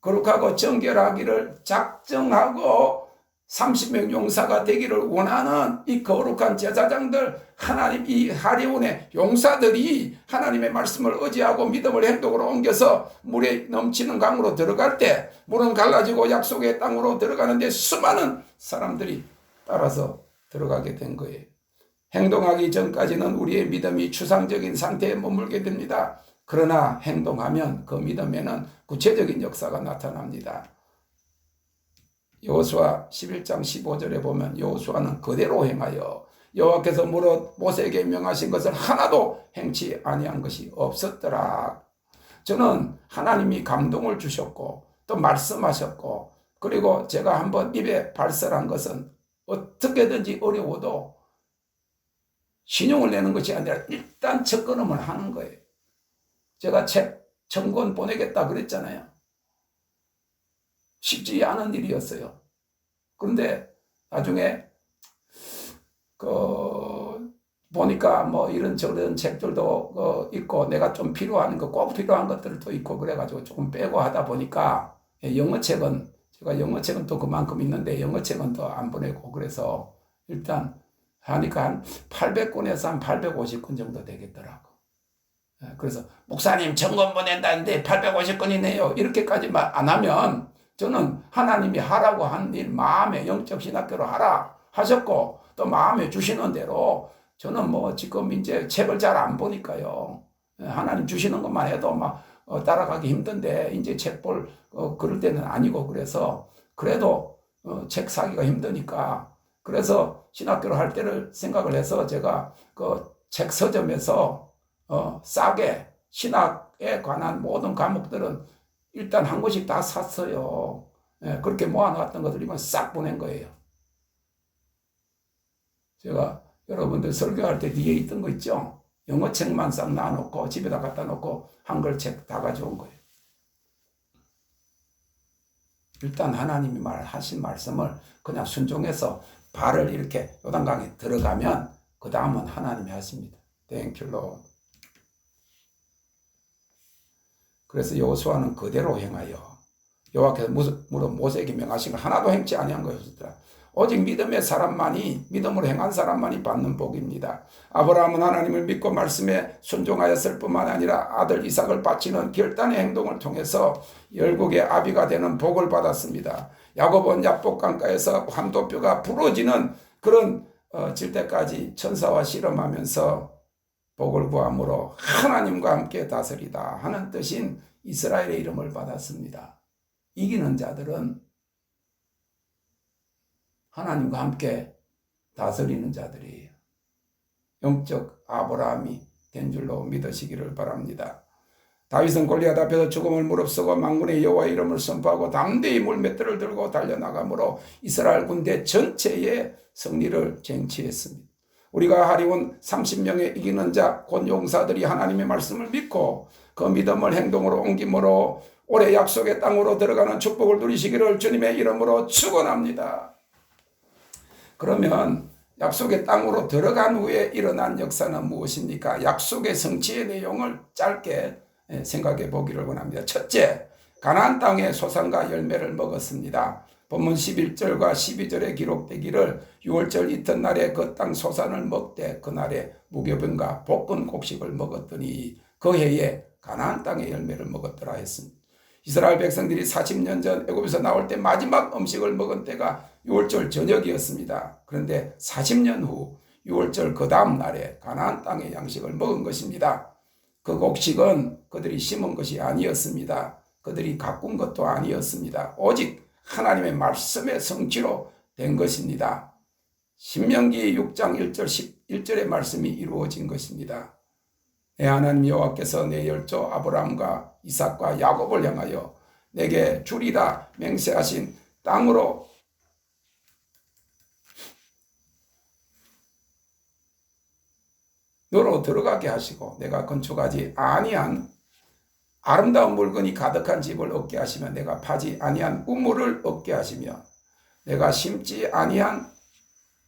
거룩하고 정결하기를 작정하고 30명 용사가 되기를 원하는 이 거룩한 제사장들, 하나님 이 하리온의 용사들이 하나님의 말씀을 의지하고 믿음을 행동으로 옮겨서 물에 넘치는 강으로 들어갈 때 물은 갈라지고 약속의 땅으로 들어가는데 수많은 사람들이 따라서 들어가게 된 거예요. 행동하기 전까지는 우리의 믿음이 추상적인 상태에 머물게 됩니다. 그러나 행동하면 그 믿음에는 구체적인 역사가 나타납니다. 여호수아 11장 15절에 보면 여호수아는 그대로 행하여 여호와께서 물어 모세에게 명하신 것을 하나도 행치 아니한 것이 없었더라. 저는 하나님이 감동을 주셨고 또 말씀하셨고 그리고 제가 한번 입에 발설한 것은 어떻게든지 어려워도 신용을 내는 것이 아니라 일단 첫걸음을 하는 거예요. 제가 책 청권 보내겠다 그랬잖아요. 쉽지 않은 일이었어요. 그런데 나중에 보니까 이런저런 책들도 있고 내가 좀 필요한 거 꼭 필요한 것들도 있고 그래가지고 조금 빼고 하다 보니까 영어책은 제가 영어책은 또 그만큼 있는데 영어책은 또 안 보내고 그래서 일단 하니까 한 800권에서 한 850권 정도 되겠더라고. 그래서 목사님 청권 보낸다는데 850권이네요. 이렇게까지만 안 하면 저는 하나님이 하라고 한 일 마음에 영적 신학교로 하라 하셨고 또 마음에 주시는 대로 저는 지금 이제 책을 잘 안 보니까요. 하나님 주시는 것만 해도 따라가기 힘든데 이제 책 볼 그럴 때는 아니고 그래서 그래도 책 사기가 힘드니까 그래서 신학교로 할 때를 생각을 해서 제가 그 책 서점에서 싸게 신학에 관한 모든 과목들은 일단 한 권씩 다 샀어요. 그렇게 모아놨던 것들 이건 싹 보낸 거예요. 제가 여러분들 설교할 때 뒤에 있던 거 있죠? 영어책만 싹 놔놓고 집에다 갖다 놓고 한글책 다 가져온 거예요. 일단 하나님이 하신 말씀을 그냥 순종해서 발을 이렇게 요단강에 들어가면 그 다음은 하나님이 하십니다. Thank you, Lord. 그래서 여호수아는 그대로 행하여 여호와께서 물어 모세에게 명하신 걸 하나도 행치 아니한 것이었더라. 오직 믿음으로 행한 사람만이 받는 복입니다. 아브라함은 하나님을 믿고 말씀에 순종하였을 뿐만 아니라 아들 이삭을 바치는 결단의 행동을 통해서 열국의 아비가 되는 복을 받았습니다. 야곱은 야복강가에서 환도뼈가 부러지는 그런 질 때까지 천사와 씨름하면서 복을 구함으로 하나님과 함께 다스리다 하는 뜻인 이스라엘의 이름을 받았습니다. 이기는 자들은 하나님과 함께 다스리는 자들이에요. 영적 아브라함이 된 줄로 믿으시기를 바랍니다. 다윗은 골리앗 앞에서 죽음을 무릅쓰고 만군의 여호와의 이름을 선포하고 담대히 물맷돌을 들고 달려나가므로 이스라엘 군대 전체의 승리를 쟁취했습니다. 우리가 하리온 30명의 이기는 자 곧 용사들이 하나님의 말씀을 믿고 그 믿음을 행동으로 옮김으로 올해 약속의 땅으로 들어가는 축복을 누리시기를 주님의 이름으로 축원합니다. 그러면 약속의 땅으로 들어간 후에 일어난 역사는 무엇입니까? 약속의 성취의 내용을 짧게 생각해 보기를 원합니다. 첫째, 가나안 땅의 소산과 열매를 먹었습니다. 본문 11절과 12절에 기록되기를 6월절 이튿날에 그 땅 소산을 먹되 그날에 무교병과 볶은 곡식을 먹었더니 그 해에 가나안 땅의 열매를 먹었더라 했습니다. 이스라엘 백성들이 40년 전 애굽에서 나올 때 마지막 음식을 먹은 때가 6월절 저녁이었습니다. 그런데 40년 후 6월절 그 다음 날에 가나안 땅의 양식을 먹은 것입니다. 그 곡식은 그들이 심은 것이 아니었습니다. 그들이 가꾼 것도 아니었습니다. 오직 하나님의 말씀의 성취로 된 것입니다. 신명기 6장 1절 11절의 말씀이 이루어진 것입니다. 내 하나님 여호와께서 내 열조 아브라함과 이삭과 야곱을 향하여 내게 주리라 맹세하신 땅으로 너로 들어가게 하시고 내가 건축하지 아니한 아름다운 물건이 가득한 집을 얻게 하시며 내가 파지 아니한 우물을 얻게 하시며 내가 심지 아니한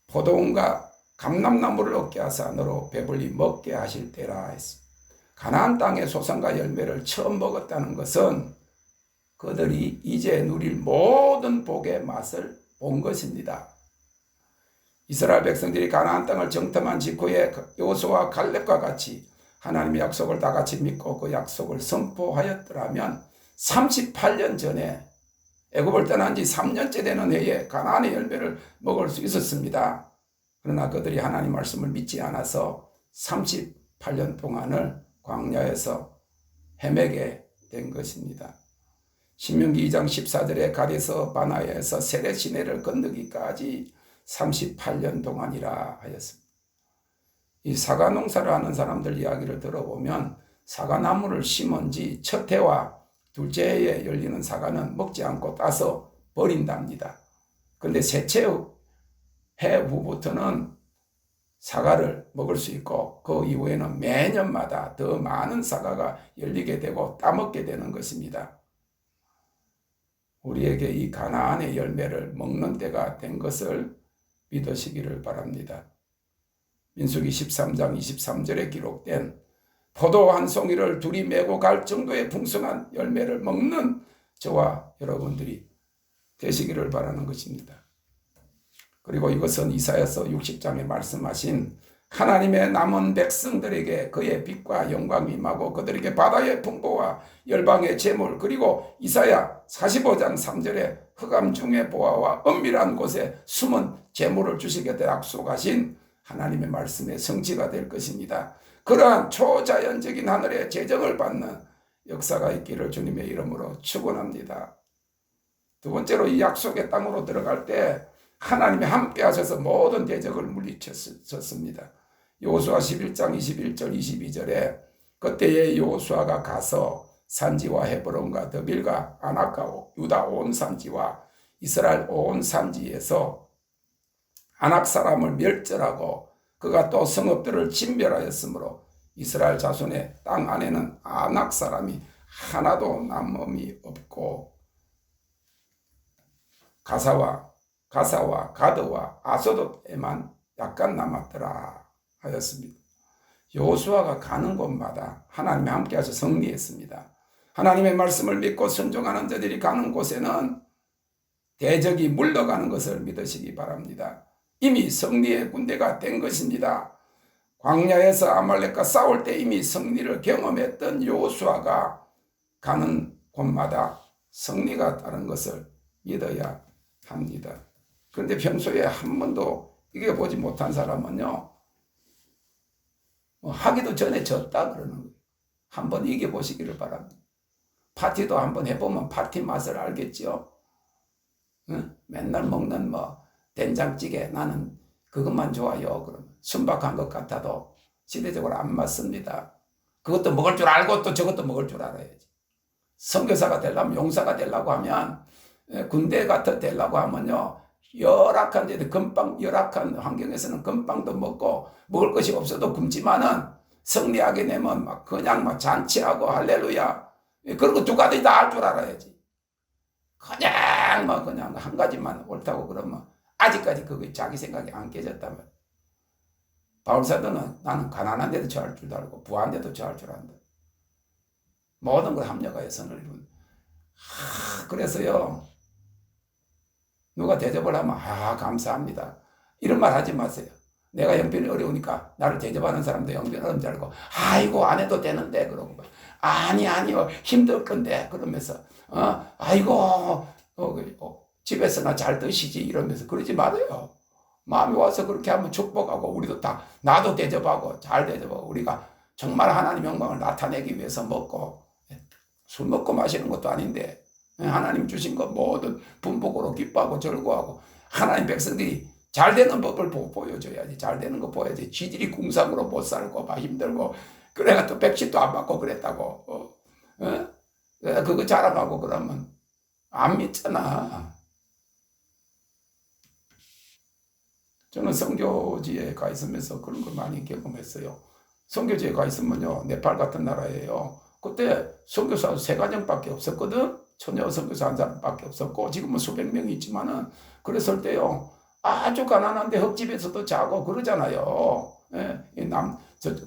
포도원과 감람나무를 얻게 하사 너로 배불리 먹게 하실 때라 했습니다. 가나안 땅의 소산과 열매를 처음 먹었다는 것은 그들이 이제 누릴 모든 복의 맛을 본 것입니다. 이스라엘 백성들이 가나안 땅을 정탐한 직후에 여호수아와 갈렙과 같이 하나님의 약속을 다 같이 믿고 그 약속을 선포하였더라면 38년 전에 애굽을 떠난 지 3년째 되는 해에 가나안의 열매를 먹을 수 있었습니다. 그러나 그들이 하나님 말씀을 믿지 않아서 38년 동안을 광야에서 헤매게 된 것입니다. 신명기 2장 14절에 가데스 바네아에서 세렛 시내를 건너기까지 38년 동안이라 하였습니다. 이 사과 농사를 하는 사람들 이야기를 들어보면 사과나무를 심은 지 첫 해와 둘째 해에 열리는 사과는 먹지 않고 따서 버린답니다. 그런데 셋째 해 후부터는 사과를 먹을 수 있고 그 이후에는 매년마다 더 많은 사과가 열리게 되고 따먹게 되는 것입니다. 우리에게 이 가나안의 열매를 먹는 때가 된 것을 믿으시기를 바랍니다. 민수기 13장 23절에 기록된 포도 한 송이를 둘이 메고 갈 정도의 풍성한 열매를 먹는 저와 여러분들이 되시기를 바라는 것입니다. 그리고 이것은 이사야서 60장에 말씀하신 하나님의 남은 백성들에게 그의 빛과 영광이 임하고 그들에게 바다의 풍부와 열방의 재물 그리고 이사야 45장 3절에 흑암 중의 보화와 은밀한 곳에 숨은 재물을 주시겠다 약속하신 하나님의 말씀의 성취가 될 것입니다. 그러한 초자연적인 하늘의 재정을 받는 역사가 있기를 주님의 이름으로 축원합니다. 두 번째로 이 약속의 땅으로 들어갈 때 하나님이 함께 하셔서 모든 대적을 물리쳤습니다. 여호수아 11장 21절 22절에 그때에 여호수아가 가서 산지와 헤브론과 드빌과 아낙과 유다 온 산지와 이스라엘 온 산지에서 아낙 사람을 멸절하고 그가 또 성읍들을 진멸하였으므로 이스라엘 자손의 땅 안에는 아낙 사람이 하나도 남음이 없고 가사와 가드와 아소돗에만 약간 남았더라 하였습니다. 여호수아가 가는 곳마다 하나님이 함께하셔 승리했습니다. 하나님의 말씀을 믿고 순종하는 자들이 가는 곳에는 대적이 물러가는 것을 믿으시기 바랍니다. 이미 승리의 군대가 된 것입니다. 광야에서 아말렉과 싸울 때 이미 승리를 경험했던 여호수아가 가는 곳마다 승리가 따른 것을 믿어야 합니다. 그런데 평소에 한 번도 이겨보지 못한 사람은요, 하기도 전에 졌다 그러는 거예요. 한번 이겨보시기를 바랍니다. 파티도 한번 해보면 파티 맛을 알겠죠. 응? 맨날 먹는 된장찌개 나는 그것만 좋아요. 그러면 순박한 것 같아도 시대적으로 안 맞습니다. 그것도 먹을 줄 알고 또 저것도 먹을 줄 알아야지. 선교사가 되려면 용사가 되려고 하면 군대 같아 되려고 하면요. 열악한 열악한 환경에서는 금빵도 먹고 먹을 것이 없어도 굶지만은 승리하게 되면 그냥 잔치하고 할렐루야. 그런 거 두 가지 다 할 줄 알아야지. 그냥 한 가지만 옳다고 그러면 아직까지 그게 자기 생각이 안 깨졌다면 바울사도는 나는 가난한 데도 처할 줄도 알고 부한 데도 처할 줄 안다. 모든 걸 합력하여 선을 이룬. 그래서요, 누가 대접을 하면 감사합니다. 이런 말 하지 마세요. 내가 형편이 어려우니까 나를 대접하는 사람도 형편이 어려운 줄 알고 아이고 안 해도 되는데 그러고 아니요 힘들 건데 그러면서 아이고 집에서나 잘 드시지 이러면서 그러지 말아요. 마음이 와서 그렇게 하면 축복하고 우리도 다 나도 대접하고 잘 대접하고 우리가 정말 하나님 영광을 나타내기 위해서 먹고 술 먹고 마시는 것도 아닌데 하나님 주신 것 모든 분복으로 기뻐하고 즐거워하고 하나님 백성들이 잘 되는 법을 보여줘야지. 잘 되는 거 보여야지. 지들이 궁상으로 못 살고 막 힘들고 그래가 또 백신도 안 받고 그랬다고 그거 자랑하고 그러면 안 믿잖아. 저는 선교지에 가 있으면서 그런 걸 많이 경험했어요. 선교지에 가 있으면요, 네팔 같은 나라예요. 그때 선교사 3가정밖에 없었거든. 처녀 선교사 1사람밖에 없었고 지금은 수백 명이 있지만은 그랬을 때요, 아주 가난한데 흙집에서도 자고 그러잖아요.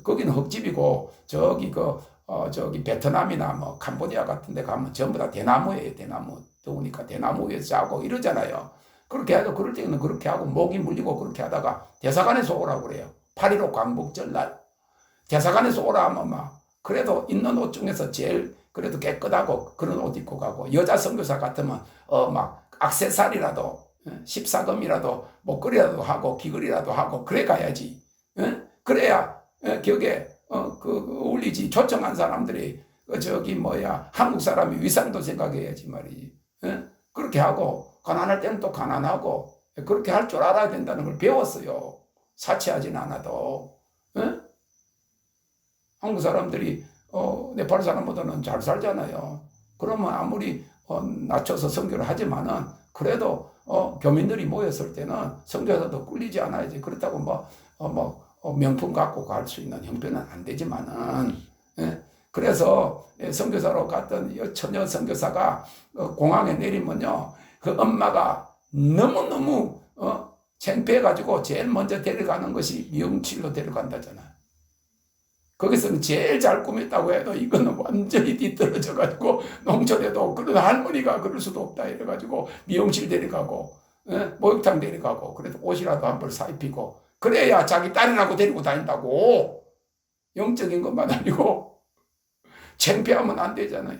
거기는 흙집이고 저기 베트남이나 뭐 캄보디아 같은 데 가면 전부 다 대나무예요. 대나무. 더우니까 대나무 위에서 자고 이러잖아요. 그렇게 하고 그럴 때는 그렇게 하고 목이 물리고 그렇게 하다가 대사관에서 오라고 그래요. 8.15 광복절날 대사관에서 오라 하면 막 그래도 있는 옷 중에서 제일 그래도 깨끗하고 그런 옷 입고 가고 여자 선교사 같으면 막 액세서리라도 14금이라도 목걸이라도 하고 귀걸이라도 하고 그래 가야지. 그래야 격에 울리지. 초청한 사람들이 한국 사람이 위상도 생각해야지 말이지. 그렇게 하고 가난할 때는 또 가난하고 그렇게 할 줄 알아야 된다는 걸 배웠어요. 사치하진 않아도. 한국 사람들이 네팔 사람보다는 잘 살잖아요. 그러면 아무리 낮춰서 선교를 하지만은 그래도 교민들이 모였을 때는 선교사도 꿀리지 않아야지. 그렇다고 명품 갖고 갈 수 있는 형편은 안 되지만은 그래서 선교사로 갔던 처녀 선교사가 공항에 내리면요, 그 엄마가 너무너무 창피해가지고 제일 먼저 데려가는 것이 미용실로 데려간다잖아. 거기서는 제일 잘 꾸몄다고 해도 이거는 완전히 뒤떨어져가지고 농촌에도 그런 할머니가 그럴 수도 없다 이래가지고 미용실 데려가고 목욕탕 데려가고 그래도 옷이라도 한 벌 사입히고 그래야 자기 딸이라고 데리고 다닌다고. 영적인 것만 아니고 창피하면 안 되잖아요.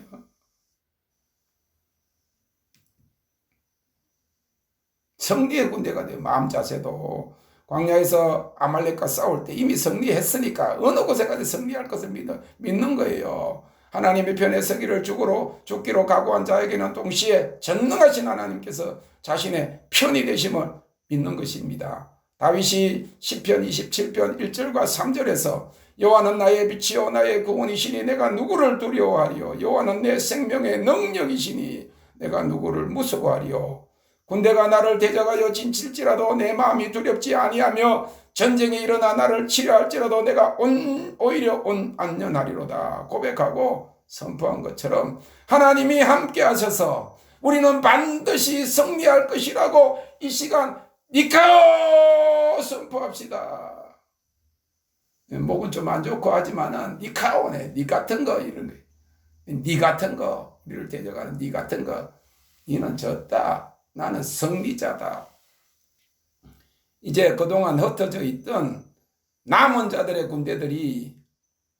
승리의 군대가 돼요. 마음 자세도 광야에서 아말렉과 싸울 때 이미 승리했으니까 어느 곳에 가도 승리할 것을 믿는 거예요. 하나님의 편에 서기를 죽기로 각오한 자에게는 동시에 전능하신 하나님께서 자신의 편이 되심을 믿는 것입니다. 다윗이 시편 27편 1절과 3절에서 여호와는 나의 빛이요 나의 구원이시니 내가 누구를 두려워하리요. 여호와는 내 생명의 능력이시니 내가 누구를 무서워하리요. 군대가 나를 대적하여 진칠지라도 내 마음이 두렵지 아니하며 전쟁이 일어나 나를 치료할지라도 내가 오히려 안전하리로다 고백하고 선포한 것처럼 하나님이 함께 하셔서 우리는 반드시 승리할 것이라고 이 시간 니카오 선포합시다. 목은 좀 안 좋고 하지만은 니카오네. 니 같은 거 이런 거. 니 같은 거 우리를 대적하는 니 같은 거. 니는 졌다. 나는 승리자다. 이제 그동안 흩어져 있던 남은 자들의 군대들이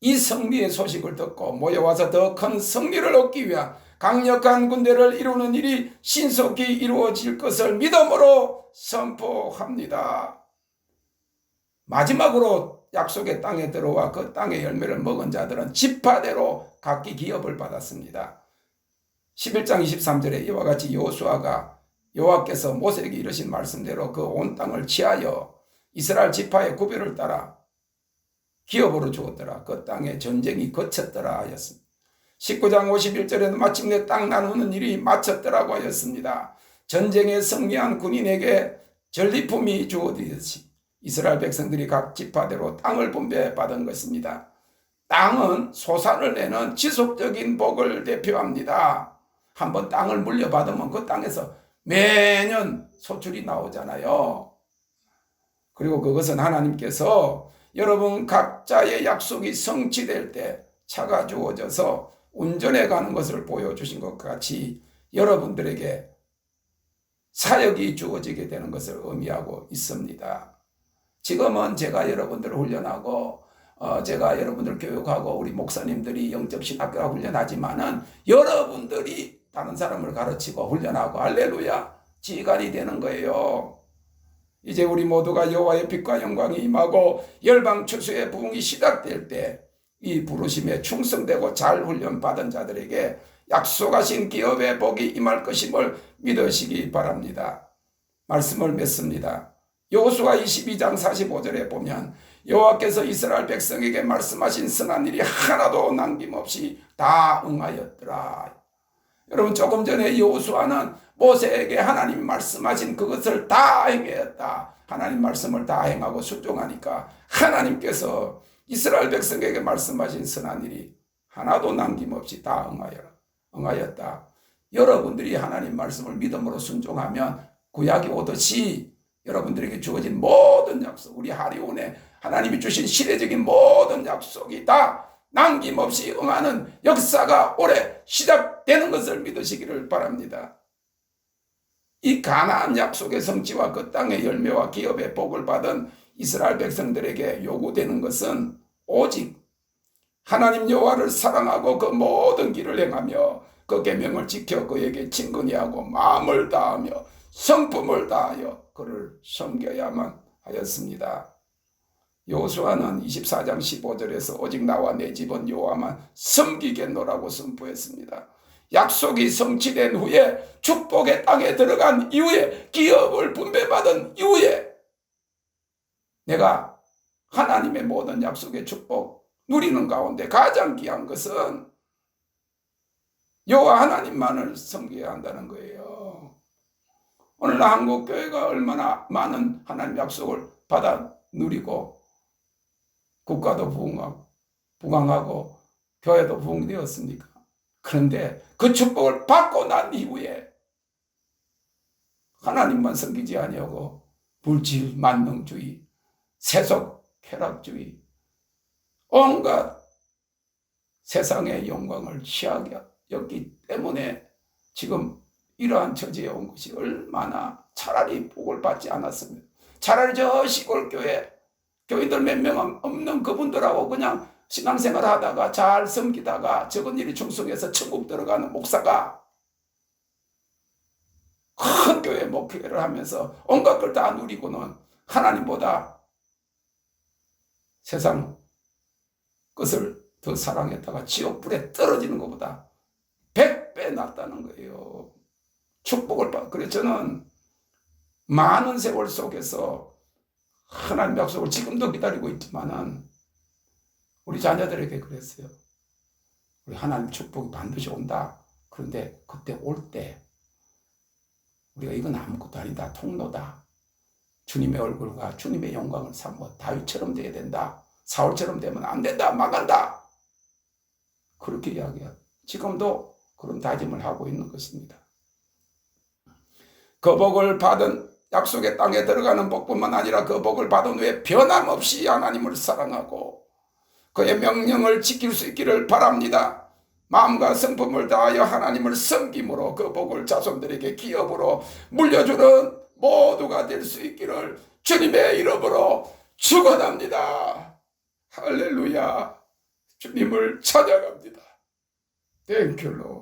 이 승리의 소식을 듣고 모여와서 더 큰 승리를 얻기 위한 강력한 군대를 이루는 일이 신속히 이루어질 것을 믿음으로 선포합니다. 마지막으로 약속의 땅에 들어와 그 땅의 열매를 먹은 자들은 지파대로 각기 기업을 받았습니다. 11장 23절에 이와 같이 여호수아가 여호와께서 모세에게 이르신 말씀대로 그 온 땅을 취하여 이스라엘 지파의 구별을 따라 기업으로 주었더라. 그 땅에 전쟁이 그쳤더라 하였습니다. 19장 51절에는 마침내 땅 나누는 일이 마쳤더라고 하였습니다. 전쟁에 승리한 군인에게 전리품이 주어지듯이 이스라엘 백성들이 각 지파대로 땅을 분배받은 것입니다. 땅은 소산을 내는 지속적인 복을 대표합니다. 한번 땅을 물려받으면 그 땅에서 매년 소출이 나오잖아요. 그리고 그것은 하나님께서 여러분 각자의 약속이 성취될 때 차가 주어져서 운전해 가는 것을 보여주신 것 같이 여러분들에게 사역이 주어지게 되는 것을 의미하고 있습니다. 지금은 제가 여러분들을 훈련하고 제가 여러분들 교육하고 우리 목사님들이 영적 신학교가 훈련하지만은 여러분들이 다른 사람을 가르치고 훈련하고 할렐루야 지휘관이 되는 거예요. 이제 우리 모두가 여호와의 빛과 영광이 임하고 열방 추수의 부흥이 시작될 때 이 부르심에 충성되고 잘 훈련받은 자들에게 약속하신 기업의 복이 임할 것임을 믿으시기 바랍니다. 말씀을 맺습니다. 여호수아 22장 45절에 보면 여호와께서 이스라엘 백성에게 말씀하신 선한 일이 하나도 남김없이 다 응하였더라. 여러분 조금 전에 여호수아는 모세에게 하나님이 말씀하신 그것을 다 행했다. 하나님 말씀을 다 행하고 순종하니까 하나님께서 이스라엘 백성에게 말씀하신 선한 일이 하나도 남김없이 다 응하였다. 여러분들이 하나님 말씀을 믿음으로 순종하면 구약이 오듯이 여러분들에게 주어진 모든 약속, 우리 하리온에 하나님이 주신 시대적인 모든 약속이 다 남김없이 응하는 역사가 올해 시작되는 것을 믿으시기를 바랍니다. 이 가나안 약속의 성취와 그 땅의 열매와 기업의 복을 받은 이스라엘 백성들에게 요구되는 것은 오직 하나님 여호와를 사랑하고 그 모든 길을 행하며 그 계명을 지켜 그에게 친근히 하고 마음을 다하며 성품을 다하여 그를 섬겨야만 하였습니다. 여호수아는 24장 15절에서 오직 나와 내 집은 여호와만 섬기겠노라고 선포했습니다. 약속이 성취된 후에 축복의 땅에 들어간 이후에 기업을 분배받은 이후에 내가 하나님의 모든 약속의 축복 누리는 가운데 가장 귀한 것은 여호와 하나님만을 섬겨야 한다는 거예요. 오늘날 한국교회가 얼마나 많은 하나님 약속을 받아 누리고 국가도 부강하고 교회도 부흥되었습니까? 그런데 그 축복을 받고 난 이후에 하나님만 섬기지 아니하고 물질 만능주의, 세속 쾌락주의, 온갖 세상의 영광을 취하게 여기 때문에 지금 이러한 처지에 온 것이 얼마나 차라리 복을 받지 않았습니다. 차라리 저 시골교회 교인들 몇 명 없는 그분들하고 그냥 신앙생활 하다가 잘 섬기다가 적은 일이 충성해서 천국 들어가는 목사가 큰 교회 목회를 하면서 온갖 걸 다 누리고는 하나님보다 세상 것을 더 사랑했다가 지옥불에 떨어지는 것보다 100배 낫다는 거예요. 축복을 받. 그래서 저는 많은 세월 속에서 하나님 약속을 지금도 기다리고 있지만은 우리 자녀들에게 그랬어요. 우리 하나님 축복이 반드시 온다. 그런데 그때 올 때 우리가 이건 아무것도 아니다. 통로다. 주님의 얼굴과 주님의 영광을 삼고 다윗처럼 되어야 된다. 사울처럼 되면 안 된다. 망한다. 그렇게 이야기해요. 지금도 그런 다짐을 하고 있는 것입니다. 그 복을 받은 약속의 땅에 들어가는 복뿐만 아니라 그 복을 받은 후에 변함없이 하나님을 사랑하고 그의 명령을 지킬 수 있기를 바랍니다. 마음과 성품을 다하여 하나님을 섬김으로 그 복을 자손들에게 기업으로 물려주는 모두가 될 수 있기를 주님의 이름으로 축원합니다. 할렐루야. 주님을 찬양합니다. 땡큐 로